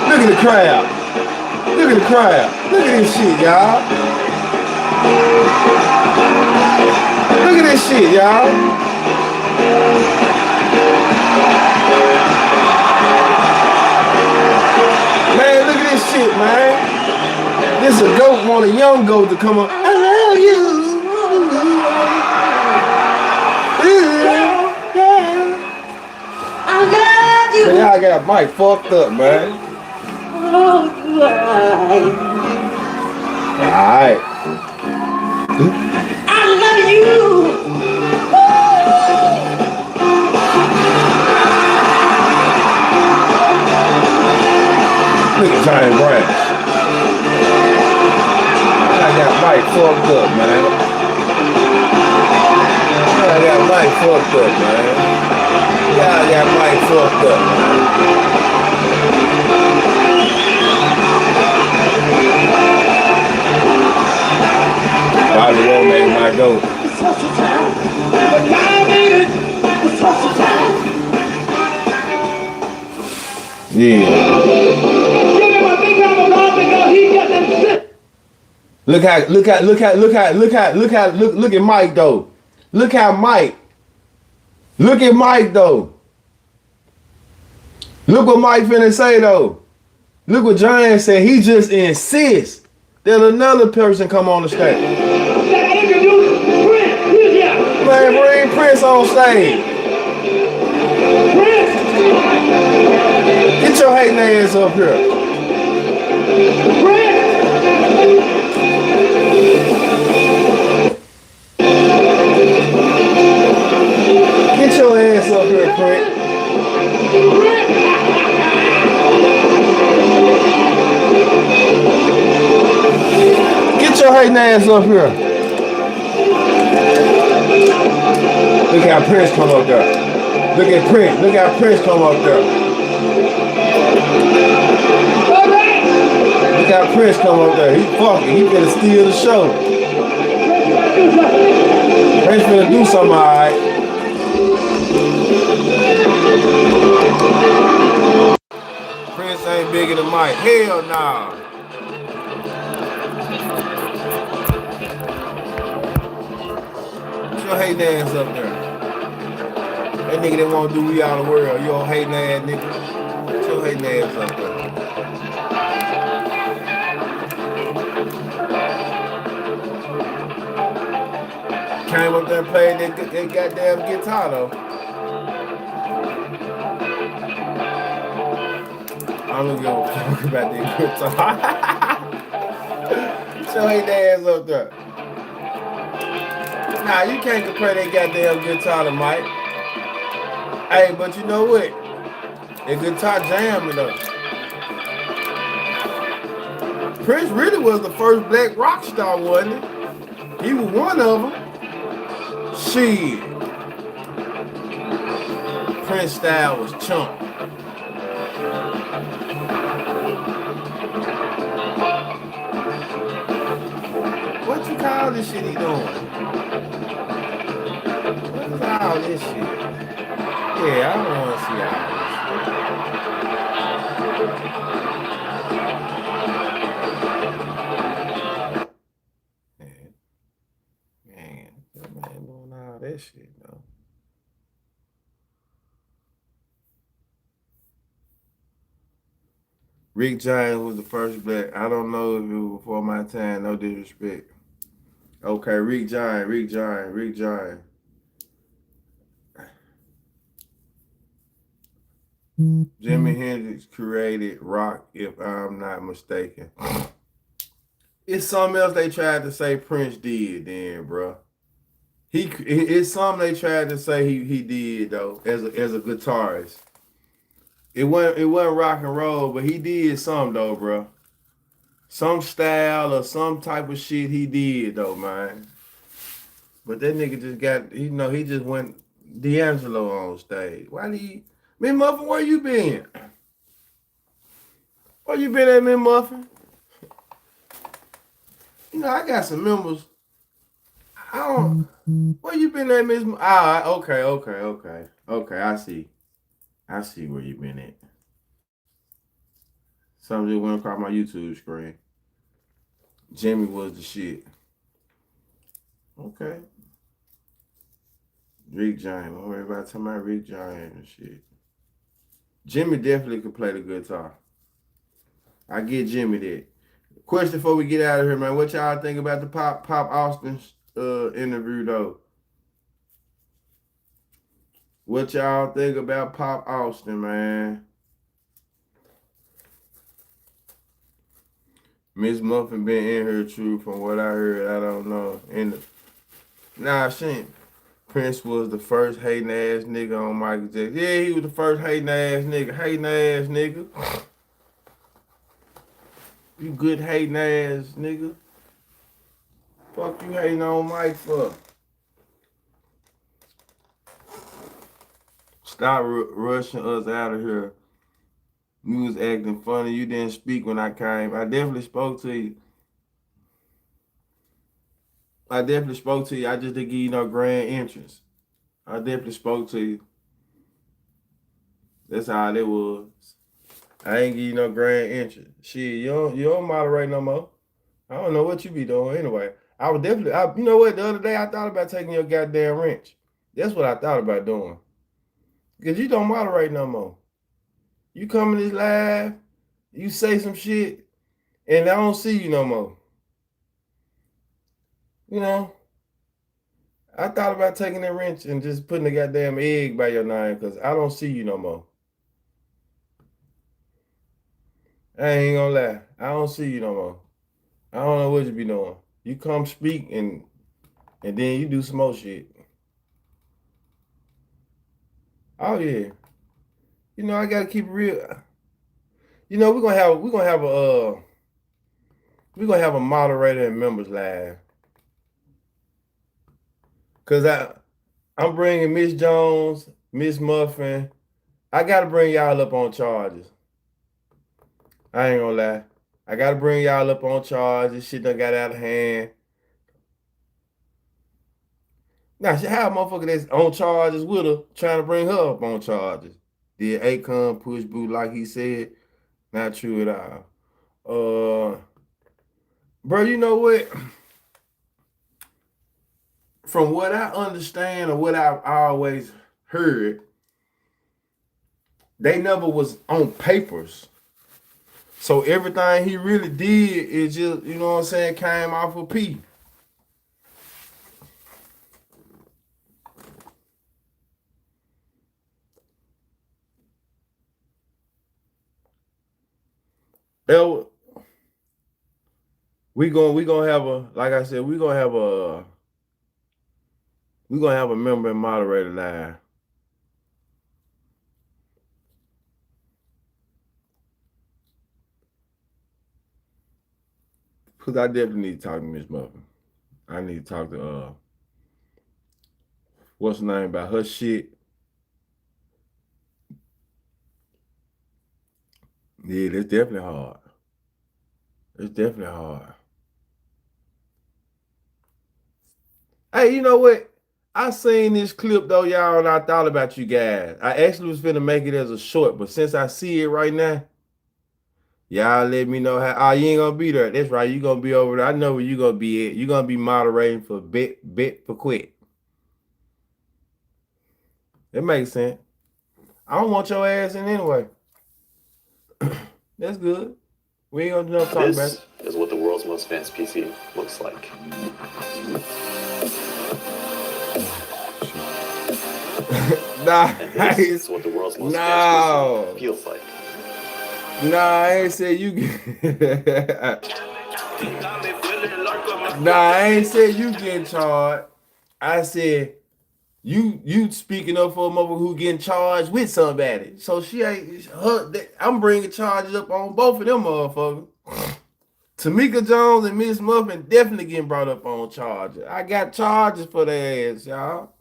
Look at the crowd. Look at the crowd. Look at this shit, y'all. Look at this shit, y'all. Man, look at this shit, man. This a goat want a young goat to come up. I love you. I love you. Man, y'all got Mike fucked up, man. Alright. I love you. Look at James Brown. I got Mike fucked up, man. I got Mike fucked up, man. Y'all got Mike fucked up, man. Probably won't make my go. Yeah. Look at Mike though. Look at Mike though. Look what Mike finna say though. Look what Giant said. He just insists that another person come on the stage. Man, bring Prince on stage. Get your hating ass up here. Get your ass up here, Prince. Get your hating ass up here. Look how Prince come up there. Look at Prince. Look how Prince come up there. Look how Prince come up there. He fucking. He finna steal the show. Prince finna do something alright. bigger than Mike. Hell nah. Put your hating ass up there. That nigga that want to do We All the World. You old hating ass nigga. Put your hating ass up there. Came up there and played that goddamn guitar though. I don't give a fuck about that guitar. Put your hating ass up there. Nah, you can't compare that goddamn guitar to Mike. Hey, but you know what? That guitar jamming though. Prince really was the first black rock star, wasn't he? He was one of them. Shit. Prince style was chump. What you call this shit he doing? What is all this shit? Yeah, I don't want to see all this shit. Man, that man doing all that shit though. Rick James was the first black. I don't know if it was before my time, no disrespect. Okay, Rick James. Jimi Hendrix created rock, if I'm not mistaken. It's something else they tried to say Prince did then, bro. It's something they tried to say he did though, as a guitarist. It wasn't rock and roll, but he did something though, bro. Some style or some type of shit he did though, man. But that nigga just got, he just went D'Angelo on stage. Why did he? Miss Muffin, where you been? Where you been at, Miss Muffin? I got some members. Where you been at, Miss? Okay. I see where you been at. Something just went across my YouTube screen. Jimmy was the shit. Okay. Rick James. Don't worry about talking about Rick James and shit. Jimmy definitely could play the guitar. I get Jimmy that. Question before we get out of here, man. What y'all think about the Pop Austin interview, though? What y'all think about Pop Austin, man? Miss Muffin been in here, true, from what I heard. I don't know. Nah, she ain't. Prince was the first hating ass nigga on Michael Jackson. Yeah, he was the first hating ass nigga. You good hating ass nigga. Fuck you hating on Mike for? Stop rushing us out of here. You was acting funny. You didn't speak when I came. I definitely spoke to you. I just didn't give you no grand entrance. I definitely spoke to you. That's how it was. I ain't give you no grand entrance. Shit, you don't moderate no more. I don't know what you be doing anyway. I would definitely, you know what? The other day I thought about taking your goddamn wrench. That's what I thought about doing. Because you don't moderate no more. You come in this live, you say some shit, and I don't see you no more. I thought about taking that wrench and just putting a goddamn egg by your name because I don't see you no more. I ain't gonna lie. I don't see you no more. I don't know what you be doing. You come speak and then you do some more shit. Oh yeah. I gotta keep it real. We're gonna have a moderator and members live. Cause I'm bringing Miss Jones, Miss Muffin. I gotta bring y'all up on charges. I ain't gonna lie. I gotta bring y'all up on charges. This shit done got out of hand. Now, she had a motherfucker that's on charges with her trying to bring her up on charges. Did Akon push Boo like he said? Not true at all. Bro, you know what? From what I understand or what I've always heard, they never was on papers. So everything he really did is just, you know what I'm saying, came off of P. We gonna have a, like I said, we gonna have a member and moderator live. Cause I definitely need to talk to Miss Muffin. I need to talk to what's her name about her shit. Yeah, that's definitely hard. It's definitely hard. Hey, you know what? I seen this clip though, y'all, and I thought about you guys. I actually was finna make it as a short, but since I see it right now, y'all let me know how. Oh, you ain't gonna be there. That's right. You gonna be over there. I know where you gonna be at. You gonna be moderating for bet for quit. It makes sense. I don't want your ass in anyway. That's good. We ain't gonna do enough talking about it. This is what the world's most advanced PC looks like. Nah, And this is what the world's most advanced PC feels like. Nah, I ain't say you. Nah, I ain't said you getting charged. I said you speaking up for a motherfucker who getting charged with somebody. So she ain't her. I'm bringing charges up on both of them motherfuckers. Tamika Jones and Miss Muffin definitely getting brought up on charges. I got charges for their ass, y'all.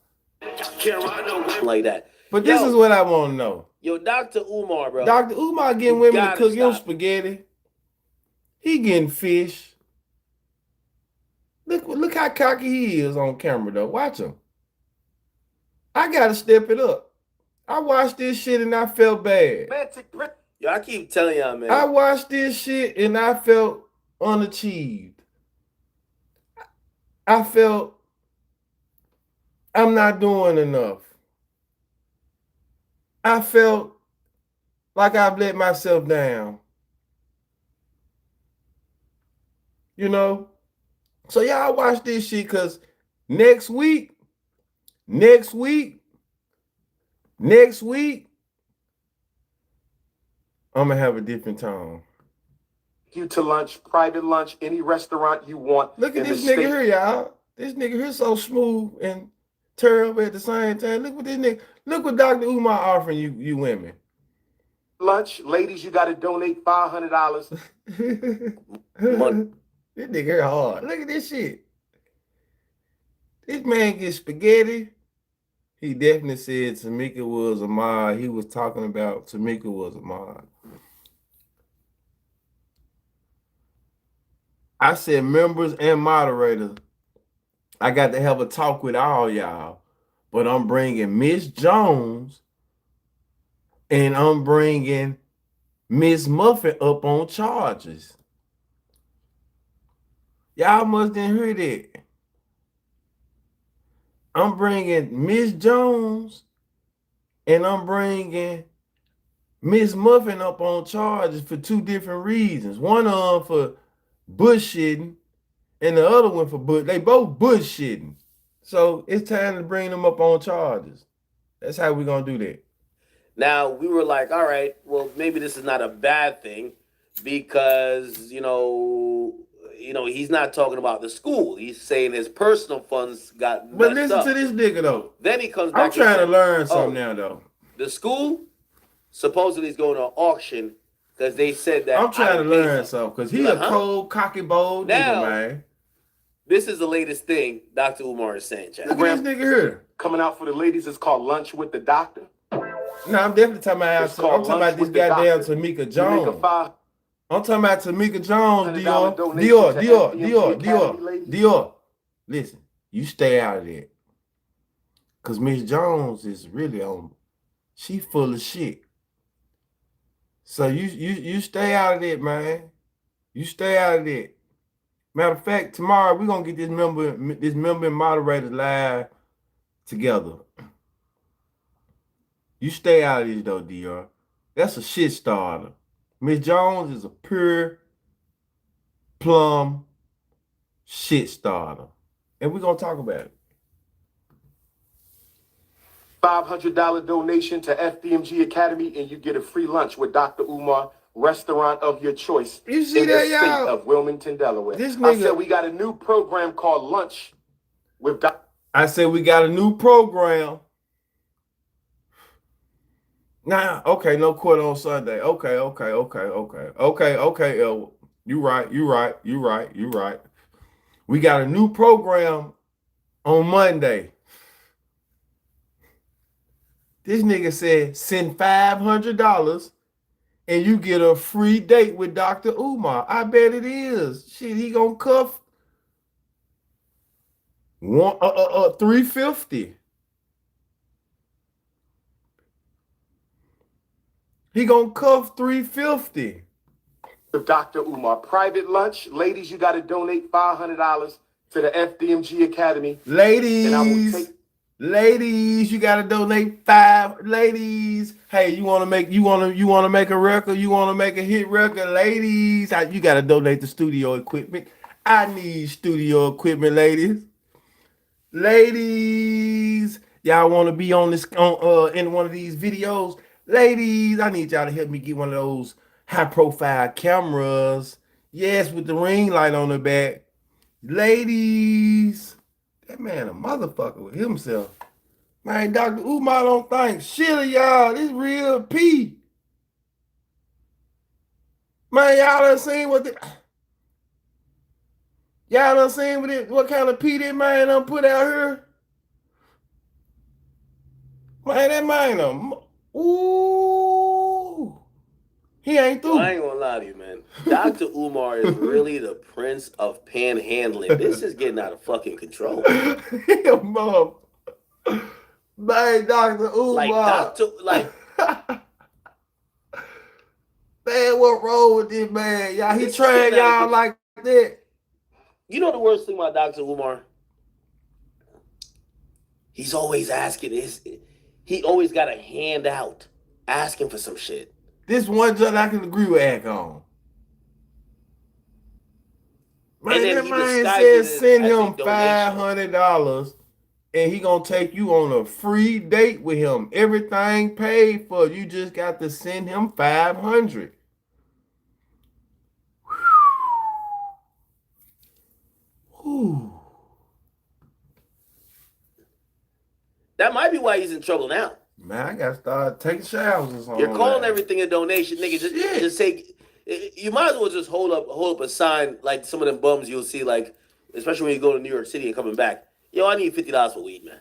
Like that. But this is what I want to know. Yo, Dr. Umar, bro. Dr. Umar getting women to cook him spaghetti. He getting fish. Look how cocky he is on camera though. Watch him. I gotta step it up. I watched this shit and I felt bad. Yo, I keep telling y'all, man. I watched this shit and I felt unachieved. I felt I'm not doing enough. I felt like I've let myself down. You know? So y'all watch this shit because next week, I'm gonna have a different tone. You to lunch, private lunch, any restaurant you want. Look at this nigga here, y'all. This nigga here so smooth and terrible at the same time. Look what this nigga, look what Dr. Umar offering you women. Lunch, ladies, you gotta donate $500. This nigga here hard. Look at this shit. This man gets spaghetti. He definitely said Tamika was a mod. He was talking about Tamika was a mod. I said members and moderators. I got to have a talk with all y'all. But I'm bringing Miss Jones and I'm bringing Miss Muffin up on charges. Y'all must didn't hear that. I'm bringing Miss Jones and I'm bringing Miss Muffin up on charges for two different reasons. One of them for bullshitting and the other one for they both bullshitting. So it's time to bring them up on charges. That's how we're gonna do that. Now we were like, all right, well, maybe this is not a bad thing because you know, he's not talking about the school. He's saying his personal funds got But messed listen up. to this nigga though. Then he comes back. I'm trying to learn something now though. The school supposedly is going to auction because they said that. I'm trying to learn something because he's a cold, cocky, bold nigga, man. This is the latest thing Dr. Umar is saying, Chad. Look at this nigga here. Coming out for the ladies is called Lunch with the Doctor. No, I'm definitely talking about. I'm talking about this goddamn Tamika Jones. I'm talking about Tamika Jones, Dior. Listen, you stay out of that. Cause Miss Jones is really on. She full of shit. So you stay out of it, man. You stay out of it. Matter of fact, tomorrow we're gonna get this member and moderator live together. You stay out of this though, DR. That's a shit starter. Miss Jones is a pure plum shit starter. And we're gonna talk about it. $500 donation to FDMG Academy, and you get a free lunch with Dr. Umar, restaurant of your choice. You see in that, the state y'all? of Wilmington, Delaware. This I nigga- said we got a new program called Lunch with Dr. I said we got a new program. Nah, okay, no court on Sunday. Okay. You right. We got a new program on Monday. This nigga said send $500 and you get a free date with Dr. Umar. I bet it is. Shit, he gonna cuff $350. He gonna cuff $350. Dr. Umar. Private lunch. Ladies, you got to donate $500 to the FDMG Academy. Ladies, you gotta donate $5. Ladies, hey, you wanna make a record? You wanna make a hit record? Ladies, you gotta donate the studio equipment. I need studio equipment, ladies. Ladies, y'all wanna be on this in one of these videos? Ladies, I need y'all to help me get one of those high profile cameras. Yes, with the ring light on the back. Ladies, that man a motherfucker with himself. Man, Dr. Umar don't think shit of y'all. This real P. Man, y'all done seen what kind of P that man done put out here? Man, that man ooh. He ain't through. Well, I ain't gonna lie to you, man. Dr. Umar is really the prince of panhandling. This is getting out of fucking control. Man, Dr. Umar. Man, what wrong with this man? Y'all, he trained y'all like that. You know the worst thing about Dr. Umar? He's always asking he always got a hand out, asking for some shit. This one judge I can agree with Ack on. Man, that man said send him $500 and he gonna take you on a free date with him. Everything paid for. You just got to send him $500. Whew. That might be why he's in trouble now. Man, I gotta start taking showers or something. You're calling everything a donation, nigga. Just take. You might as well just hold up a sign like some of them bums you'll see, like especially when you go to New York City and coming back. Yo, I need $50 for weed, man.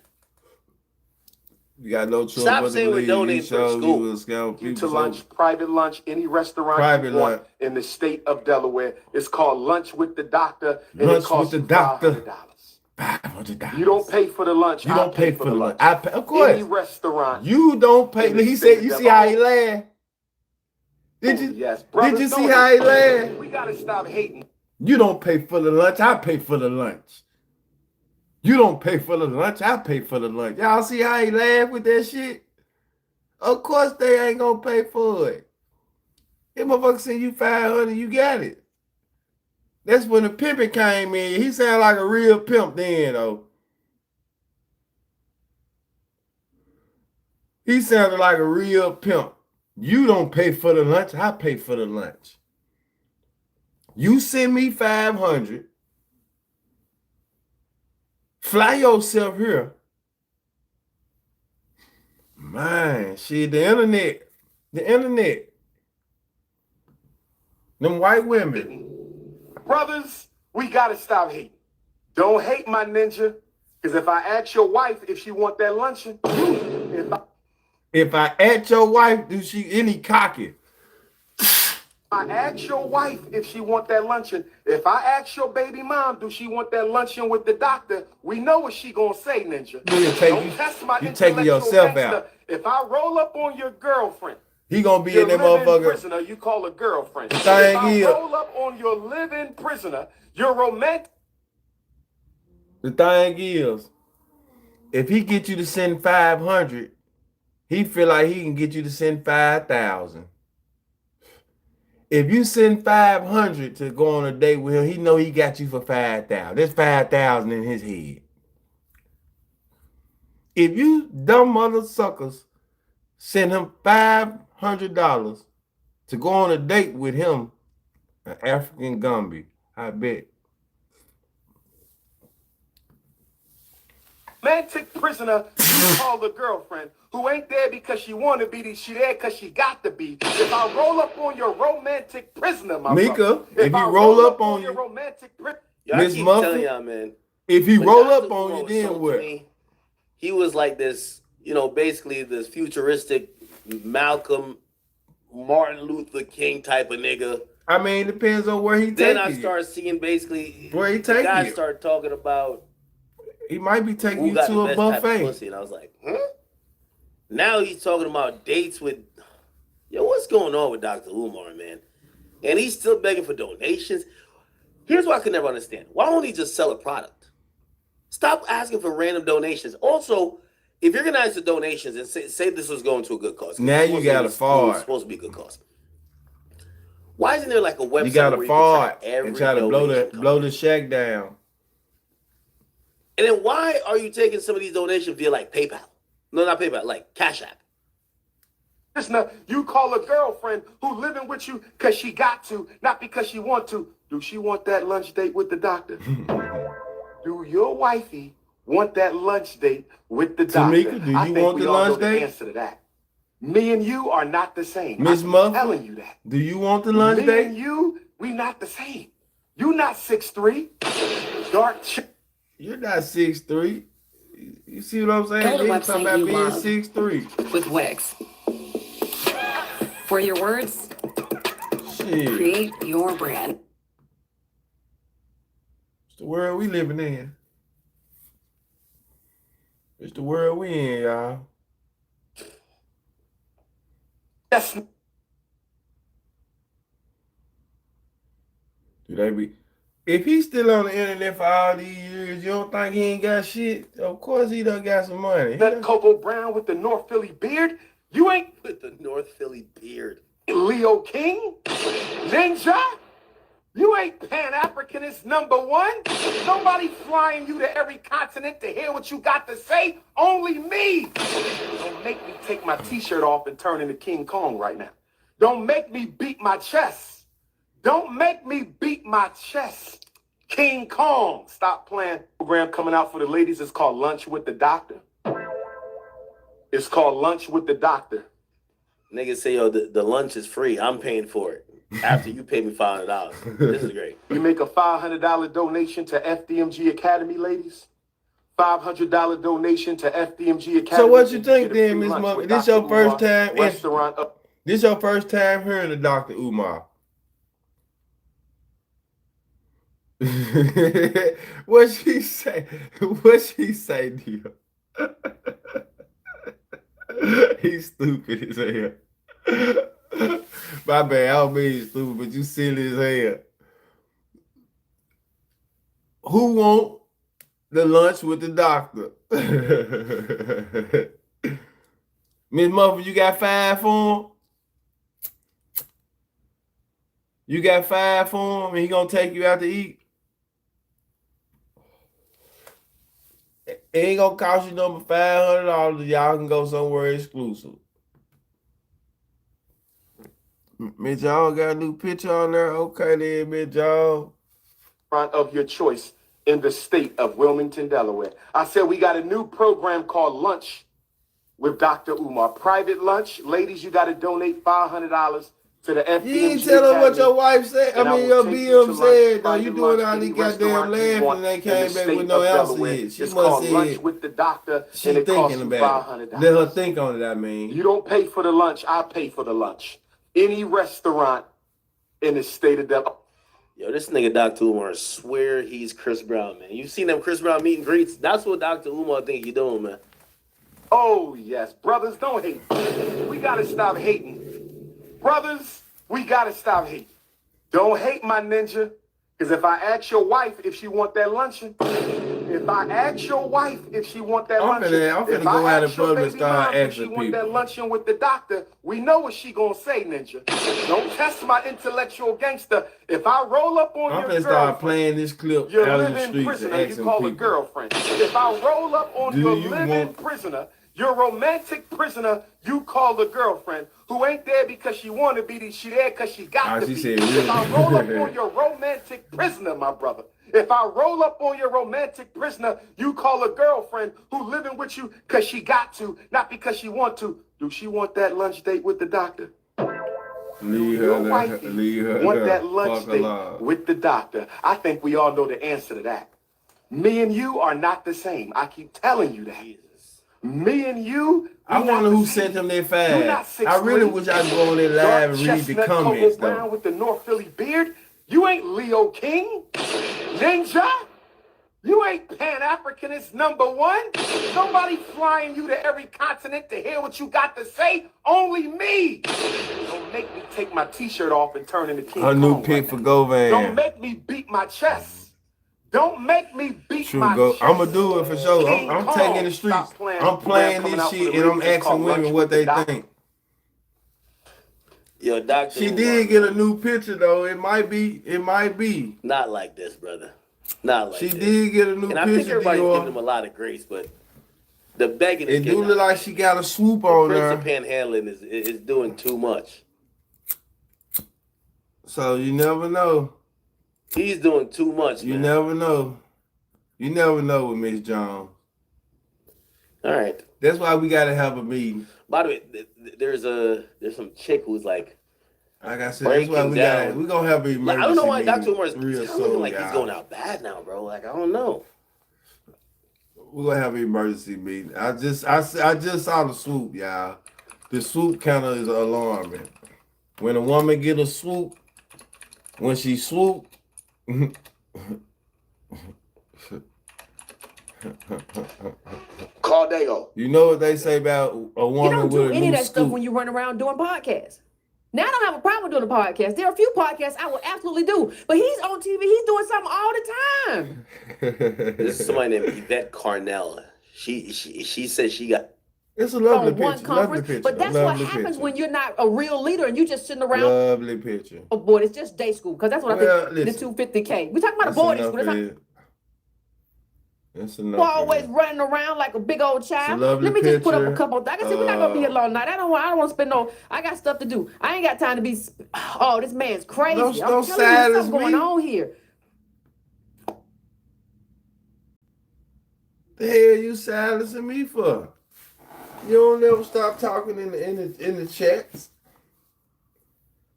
You got no choice. Stop saying we're donating for the school. You to lunch, private lunch, any restaurant private you want in the state of Delaware. It's called Lunch with the Doctor, and lunch it costs with the doctor. $500. You don't pay for the lunch. You don't pay for the lunch. I pay, of course. Any restaurant. You don't pay. He said, you see how he laughed? Did you? Yes. Did you see how he laughed? We gotta stop hating. You don't pay for the lunch. I pay for the lunch. You don't pay for the lunch. I pay for the lunch. Y'all see how he laughed with that shit? Of course they ain't gonna pay for it. If motherfucker send you $500, you got it. That's when the pimping came in. He sounded like a real pimp then, though. He sounded like a real pimp. You don't pay for the lunch. I pay for the lunch. You send me $500. Fly yourself here. Man, shit, the internet. Them white women. Brothers, we gotta stop hating. Don't hate my ninja, because if I ask your wife if she want that luncheon, if I ask your wife, do she any cocky? I ask your wife if she want that luncheon. If I ask your baby mom, do she want that luncheon with the doctor? We know what she gonna say, ninja. Don't test my you taking yourself gangster. out. If I roll up on your girlfriend He gonna be Your in that living motherfucker. prisoner, you call a girlfriend. If Thing I is, roll up on your living prisoner, you're romantic. the thing is, if he get you to send 500, he feel like he can get you to send 5,000. If you send 500 to go on a date with him, he know he got you for 5,000. There's 5,000 in his head. If you dumb mother suckers send him $500 to go on a date with him, an African Gumby, I bet. Romantic prisoner, you call a girlfriend who ain't there because she want to be, she there because she got to be. If I roll up on your romantic prisoner, my Mika, brother, if he I roll up on your you, romantic prisoner, I Miss keep telling Muffet, y'all, man. if he when roll Dr. up on Umar you, was then sold to what? me, he was like this, basically this futuristic Malcolm, Martin Luther King type of nigga. I mean, it depends on where he take Then I you. start seeing basically Where he the take guys you. start talking about He might be taking who you got to the a best type of buffet. pussy, and I was like, huh? Now he's talking about dates with, what's going on with Dr. Umar, man? And he's still begging for donations. Here's what I could never understand. Why don't he just sell a product? Stop asking for random donations. Also, if you're going to ask for donations and say this was going to a good cause. Now you got to It was fart. supposed to be a good cause. Why isn't there like a website You got to where you can track fart every and try to blow the shack down. And then why are you taking some of these donations via like PayPal? No, not PayPal, like Cash App. prisoner, you call a girlfriend who living with you because she got to, not because she want to. Do she want that lunch date with the doctor? Do your wifey want that lunch date with the doctor? Tamika, do you want the lunch date? The answer to that. Me and you are not the same. Miss I'm Muffet, telling you that. do you want the lunch Me date? and you, we not the same. You not 6'3", dark. You're not 6'3". You see what I'm saying? Go to They website talking about you being love. 6'3". With Wix. For your words, Shit. create your brand. It's the world we living in. It's the world we in, y'all. Yes. Do they be? If he's still on the internet for all these years, you don't think he ain't got shit? Of course he done got some money. That Coco Brown with the North Philly beard, you ain't with the North Philly beard. Leo King, Ninja. You ain't Pan-Africanist #1. Nobody flying you to every continent to hear what you got to say. Only me. Don't make me take my t-shirt off and turn into King Kong right now. Don't make me beat my chest. Don't make me beat my chest. King Kong. Stop playing. Program coming out for the ladies. It's called Lunch with the Doctor. It's called Lunch with the Doctor. Niggas say, yo, the lunch is free. I'm paying for it. After you pay me $500. This is great. You make a $500 donation to FDMG Academy, ladies. $500 donation to FDMG Academy. So what you think then, Miss Muffet? This your first time? Restaurant. This your first time hearing of Dr. Umar? What she say? What she say, dear? He's stupid as hell. My bad, I don't mean he's stupid, but you silly as hell. Who want the lunch with the doctor? Miss Muffet, you got 5 for him? You got 5 for him and he gonna take you out to eat? It ain't gonna cost you no $500. Y'all can go somewhere exclusive. Miss y'all got a new picture on there? Okay then, Miss y'all. Of your choice in the state of Wilmington, Delaware. I said we got a new program called Lunch with Dr. Umar. Private lunch. Ladies, you got to donate $500 to the FDMG. You ain't tell her what your wife said. I mean, your BM said, though. You doing all these goddamn laughing and they came back with no answer yet. She must say Lunch with the doctor. She thinking about it. Let her think on it, I mean. You don't pay for the lunch. I pay for the lunch. Any restaurant in the state of Delaware. Yo, this nigga Dr. Umar swear he's Chris Brown, man. You seen them Chris Brown meet and greets? That's what Dr. Umar think he doing, man. Oh, yes. Brothers, don't hate. We got to stop hating Brothers, we gotta stop hating. Don't hate my ninja, because if I ask your wife if she want that luncheon, if I ask your wife if she want that luncheon, I'm finna if go I out in ask your public and baby start mom if she asking want that people. luncheon with the doctor, we know what she gonna say, ninja. Don't test my intellectual gangster. If I roll up on I'm your finna start girlfriend, playing this clip your out in the living streets and prisoner, you asking call a people, girlfriend. If I roll up on do your you living want... prisoner, your romantic prisoner, you call the girlfriend, who ain't there because she want to be, she there because she got to she be. said, If I roll up really? on your romantic prisoner, my brother, if I roll up on your romantic prisoner, you call a girlfriend who living with you because she got to, not because she want to. Do she want that lunch date with the doctor? Leave Your her wifey leave her want there. that lunch Fuck date alone. with the doctor? I think we all know the answer to that. Me and you are not the same. I keep telling you that. Me and you. I wonder who sent them that fast. I really wish I could go on there live and read the comments though. With the North Philly beard. You ain't Leo King, Ninja. You ain't Pan-Africanist #1. Nobody flying you to every continent to hear what you got to say. Only me. Don't make me take my t-shirt off and turn into King Kong. A new pick for Govan. Don't make me beat my chest. Don't make me beat my chest. I'm gonna do it for sure. I'm taking the streets. I'm playing this shit and I'm asking women what they think. Yo, Dr. She Umar, did get a new picture though. It might be. Not like this, brother. Not like she this. Did get a new and picture. I think everybody's Dior. giving him a lot of grace, but the begging is it do look like she got a swoop on Prince her. of Panhandling is doing too much. So you never know. He's doing too much, You man. never know. You never know with Miss Jones. All right. That's why we gotta have a meeting. By the way, there's some chick who's like I said, that's why we're gonna have an emergency like, I don't know why meeting Dr. Umar is real looking soon, like he's going out bad now, bro. Like, I don't know. We're gonna have an emergency meeting. I just saw the swoop, y'all. The swoop kind of is alarming. When a woman get a swoop, when she swoop, Caldeo. You know what they say about a woman You don't do with a any new of that stuff scoop. when you run around doing podcasts. Now I don't have a problem doing a podcast. There are a few podcasts I will absolutely do, but he's on TV. He's doing something all the time. This is somebody named Yvette Carnell. She said she got. It's a lovely on one picture. conference, Lovely picture. but that's what Lovely happens picture. when you're not a real leader and you just sitting around. Lovely picture. Oh boy, it's just day school because that's what Well, I think. listen, The 250K. We're talking about a That's boarding enough school. of it. That's enough. We're of always it. running around like a big old child. lovely Let me just put up a picture. couple. Like I said, we're not gonna be here long night. I don't want to spend no. I got stuff to do. I ain't got time to be. Oh, this man's crazy. Don't I'm telling you, silence there's something going me. on here. The hell you silencing me for? You don't never stop talking in the chats.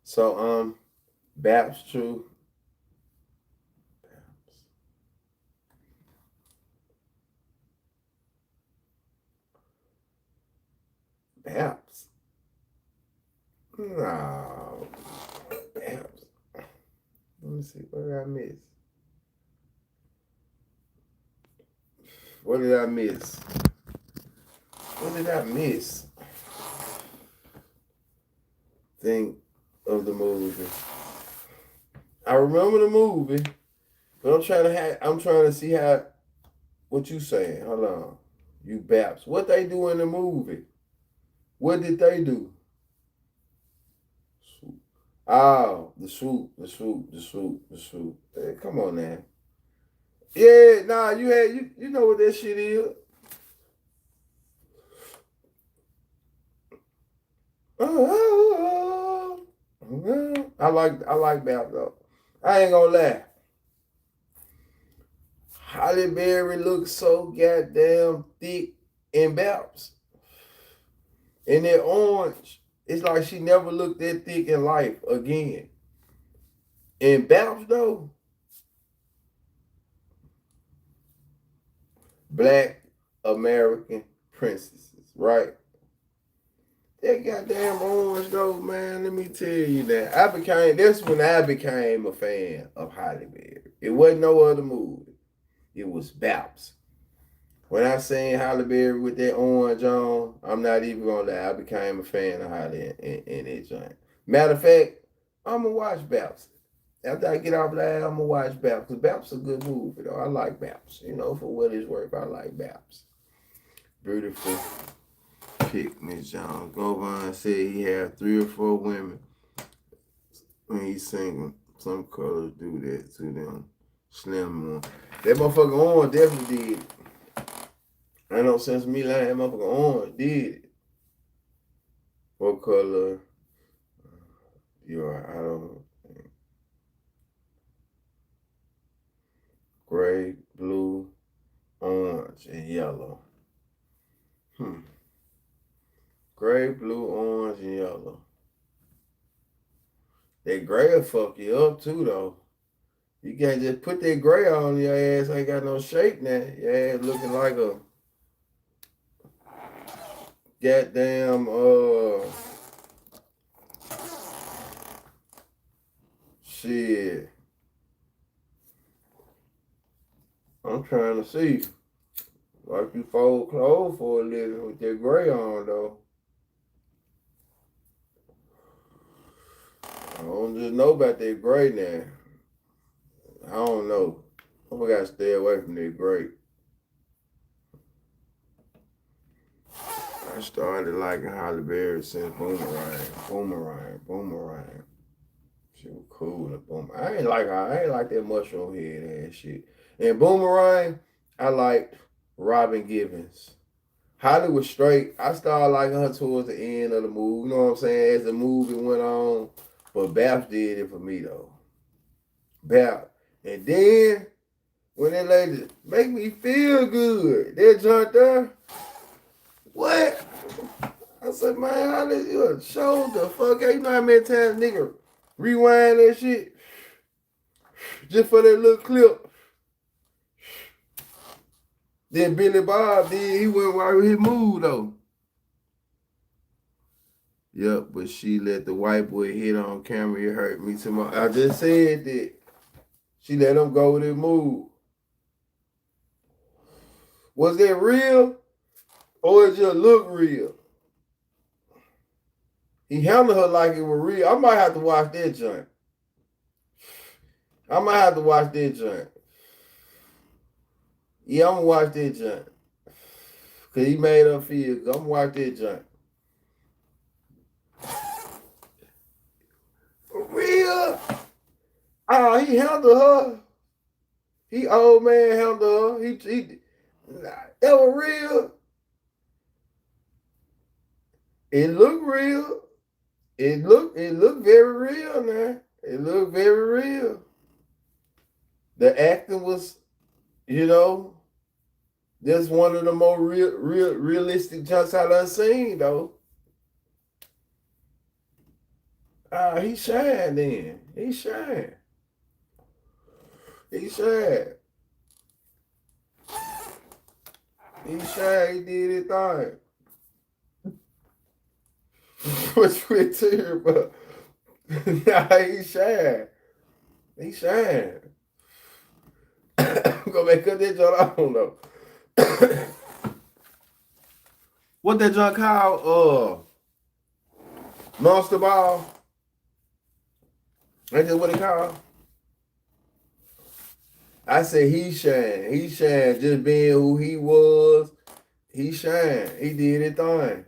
So Baps true. Baps. No. Baps. Let me see. What did I miss? What did I miss? What did I miss? Think of the movie. I remember the movie, but I'm trying to see how what you saying. Hold on. You Baps. What they do in the movie? What did they do? Oh, the swoop. Hey, come on now. Yeah, nah, you know what that shit is. I like Bap though. I ain't gonna lie. Halle Berry looks so goddamn thick in Baps. And that orange, it's like she never looked that thick in life again. In Baps though, Black American princesses, right? That goddamn orange though, man, let me tell you that. That's when I became a fan of Halle Berry. It wasn't no other movie. It was Baps. When I seen Halle Berry with that orange on, I'm not even gonna lie, I became a fan of Halle in that joint. Matter of fact, I'm gonna watch Baps. After I get off live, I'm gonna watch Baps because Baps is a good movie though. I like Baps. You know, for what it's worth, I like Baps. Beautiful pick, Miss Jones. Govan said he had 3 or 4 women when he's single. Some colors do that to them. Slim one. That motherfucker Orange definitely did it. Ain't no sense in me lying. That motherfucker Orange did it. What color? I don't know. Gray, blue, orange, and yellow. Gray, blue, orange, and yellow. That gray will fuck you up too, though. You can't just put that gray on your ass. Ain't got no shape now. Your ass looking like a goddamn shit. I'm trying to see. Like you fold clothes for a living with that gray on though. I don't just know about that gray now. I don't know. I gotta stay away from that gray. I started liking Halle Berry since Boomerang. She was cool at Boomerang. I ain't like that mushroom head ass shit. And Boomerang, I liked Robin Givens. Holly was straight. I started liking her towards the end of the movie. You know what I'm saying? As the movie went on. But Baps did it for me though. Baps. And then when that lady make me feel good, that junk there. What? I said, man, how did you show the fuck? You know how many times nigga rewind that shit just for that little clip. Then Billy Bob did. He went right with his move though. Yep, but she let the white boy hit on camera. It hurt me too much. I just said that. She let him go with his move. Was that real? Or it just look real? He handled her like it was real. I might have to watch that joint. Yeah, I'm gonna watch that joint. Cause he made her feel good. I'm gonna watch that joint. For real? Oh, he handled her. He old man handled her. That was real. It looked real. It looked very real now. It looked very real. The acting was, just one of the more realistic jumps I done seen though. He shined then. He shined. He did his thing. What's with here, but he shined. I'm gonna make cut that joint. I don't know. What that joint called? Monster Ball. Ain't that what it called? I said he shined. He shined just being who he was. He shined. He did his thing.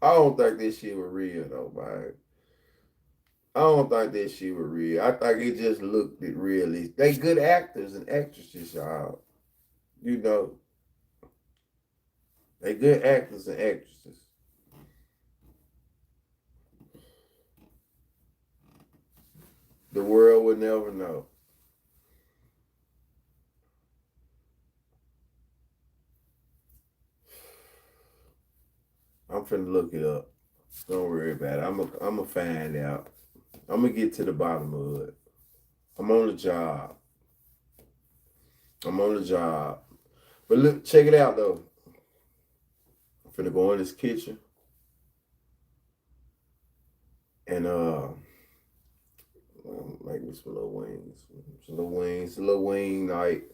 I don't think this shit was real though, man. I don't think that shit was real. I think it just looked realistic. They good actors and actresses, y'all. They good actors and actresses. The world would never know. I'm finna look it up. Don't worry about it. I'm gonna find out. I'm gonna get to the bottom of it. I'm on the job. But look, check it out though. I'm finna go in this kitchen and make me some little wings. A little wing night.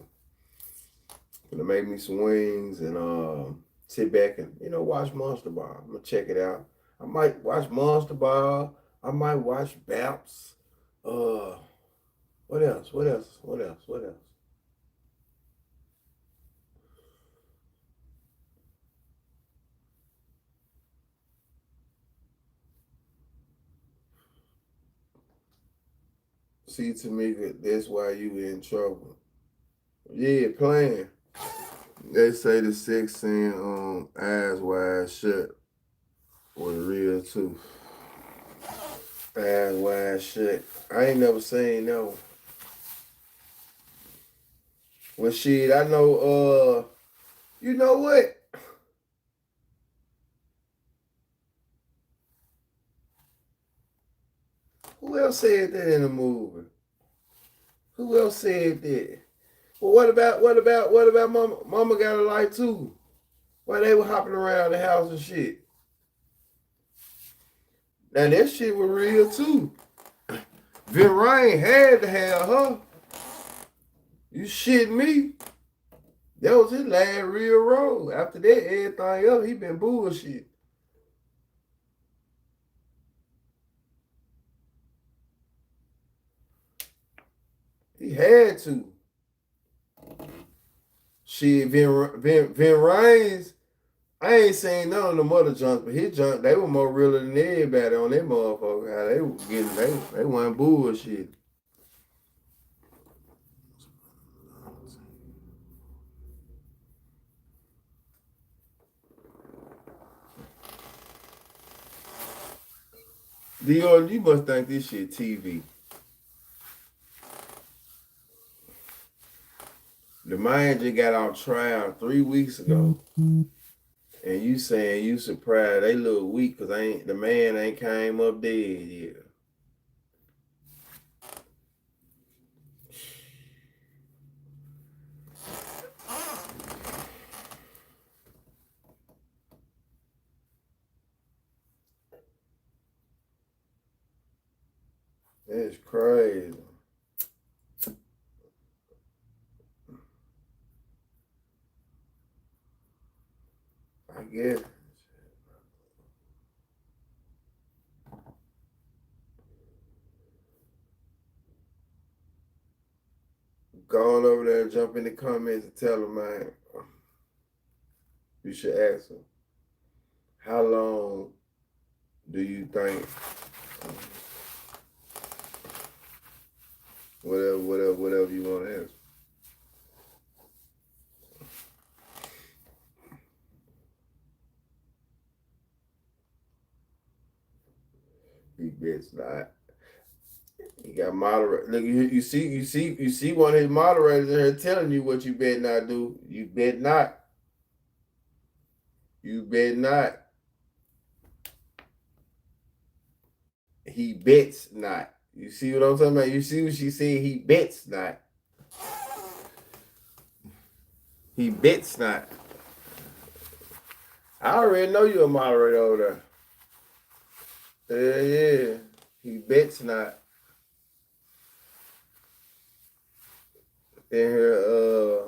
Gonna make me some wings and sit back and watch Monster Ball. I'm gonna check it out. I might watch Monster Ball. I might watch Baps. What else? What else? What else? What else? See, Tamika, that's why you in trouble. Yeah, playing. They say the sex scene Eyes Wide Shut was real too. Eyes Wide Shut. I ain't never seen no. Well, shit, I know. You know what? Who else said that in the movie? Who else said that? Well, what about Mama? Mama got a life too. Why they were hopping around the house and shit. Now that shit was real too. Vin Ryan had to have her. You shit me? That was his last real role. After that, everything else, he been bullshit. He had to. Shit, Vin Ryan's, I ain't seen none of them other junks, but his junk, they were more realer than everybody on that motherfucker. How they were getting, they wasn't bullshit. Dior, you must think this shit TV. The man just got off trial 3 weeks ago. And you saying you surprised they look weak because the man ain't came up dead yet. That's crazy. I guess. Go on over there and jump in the comments and tell them, man. You should ask them, how long do you think, whatever you want to ask. He bets not. He got moderate. Look, you see one of his moderators in here telling you what you bet not do. You bet not. You bet not. He bets not. You see what I'm talking about? You see what she said? He bets not. He bets not. I already know you're a moderator over there. Yeah. He bets not. In here,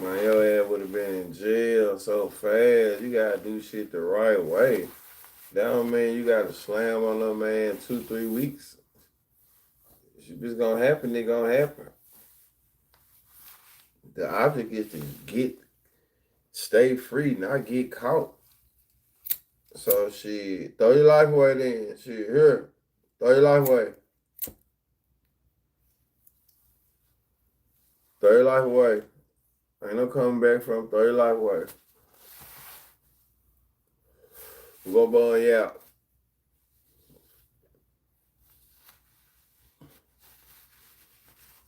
man, your ass would have been in jail so fast. You gotta do shit the right way. That don't mean you gotta slam on no man 2-3 weeks. If it's gonna happen, it gonna happen. The object is to stay free, not get caught. So shit, throw your life away then. Shit, here, throw your life away. Throw your life away. Ain't no coming back from. Throw your life away. We go bun you out.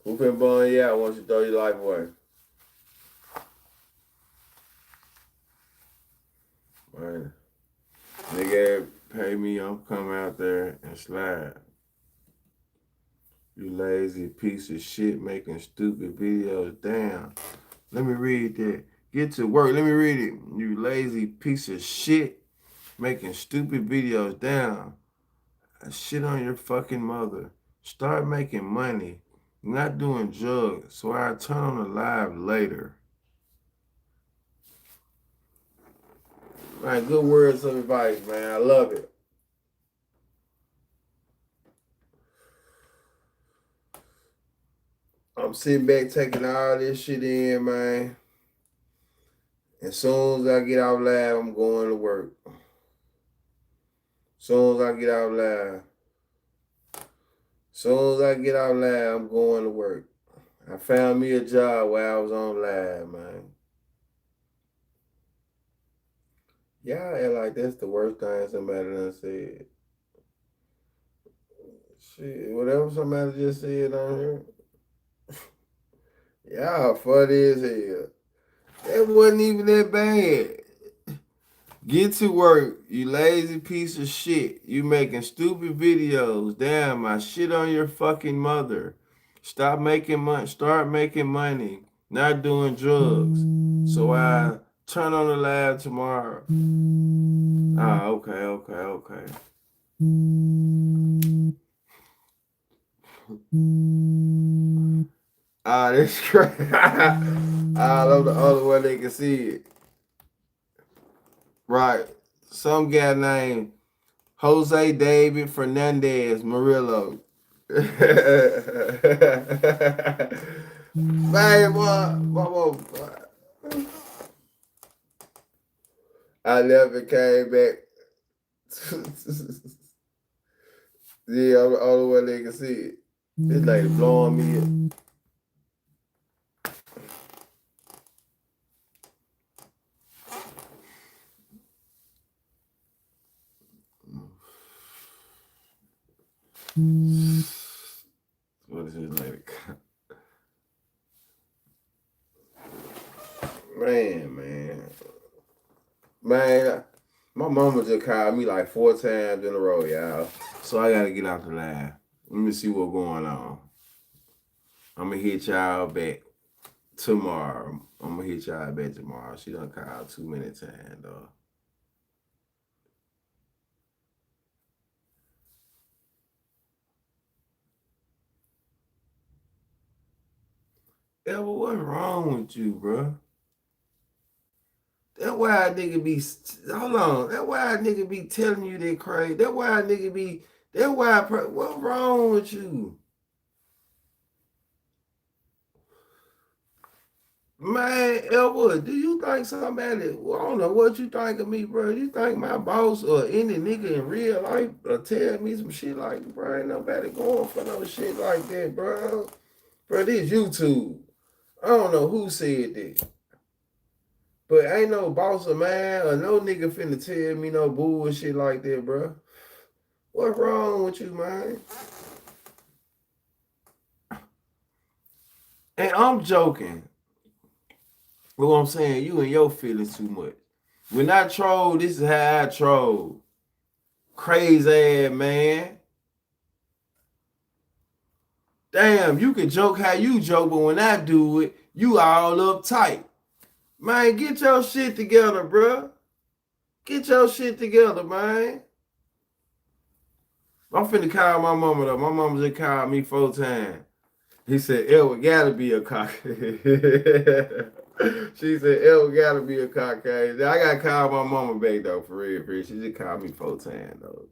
Who can bun you out once you throw your life away? Man, nigga, pay me, I'm coming out there and slide. You lazy piece of shit making stupid videos. Damn. Let me read that. Get to work. Let me read it. You lazy piece of shit making stupid videos. Down. Shit on your fucking mother. Start making money. Not doing drugs. So I turn on the live later. Man, good words of advice, man. I love it. I'm sitting back taking all this shit in, man. As soon as I get out live, I'm going to work. Soon as I get out live. Soon as I get out live, I'm going to work. I found me a job while I was on live, man. Y'all act like that's the worst thing somebody done said. Shit, whatever somebody just said on here. Y'all funny as hell. That wasn't even that bad. Get to work, you lazy piece of shit. You making stupid videos. Damn, I shit on your fucking mother. Stop making money. Start making money. Not doing drugs. So I turn on the live tomorrow. Ah, okay. Ah, that's crazy. I'm the only one that can see it. Right. Some guy named Jose David Fernandez Murillo. Man, boy. I never came back. Yeah, I'm the only one that can see it. This lady blowing me up. What is this lady? Man, my mama just called me like 4 times in a row, y'all. So I gotta get out the line. Let me see what's going on. I'm gonna hit y'all back tomorrow. She done called too many times, though. Elba, what's wrong with you, bro? That's why a nigga be, hold on. That's why a nigga be telling you that crazy. That's why a nigga be, what's wrong with you? Man, Elwood, do you think somebody, well, I don't know what you think of me, bro. You think my boss or any nigga in real life tell me some shit like, bro, ain't nobody going for no shit like that, bro. Bro, this YouTube. I don't know who said that. But ain't no boss of mine or no nigga finna tell me no bullshit like that, bro. What's wrong with you, man? And I'm joking. But what I'm saying, you and your feelings too much. When I troll, this is how I troll. Crazy ass man. Damn, you can joke how you joke, but when I do it, you all uptight. Man, get your shit together, bro. Get your shit together, man. I'm finna call my mama though. My mama just called me 4 times. He said, Elwood gotta be a cock. She said, Elwood gotta be a cockhead. I gotta call my mama back though, for real. She just called me 4 times though.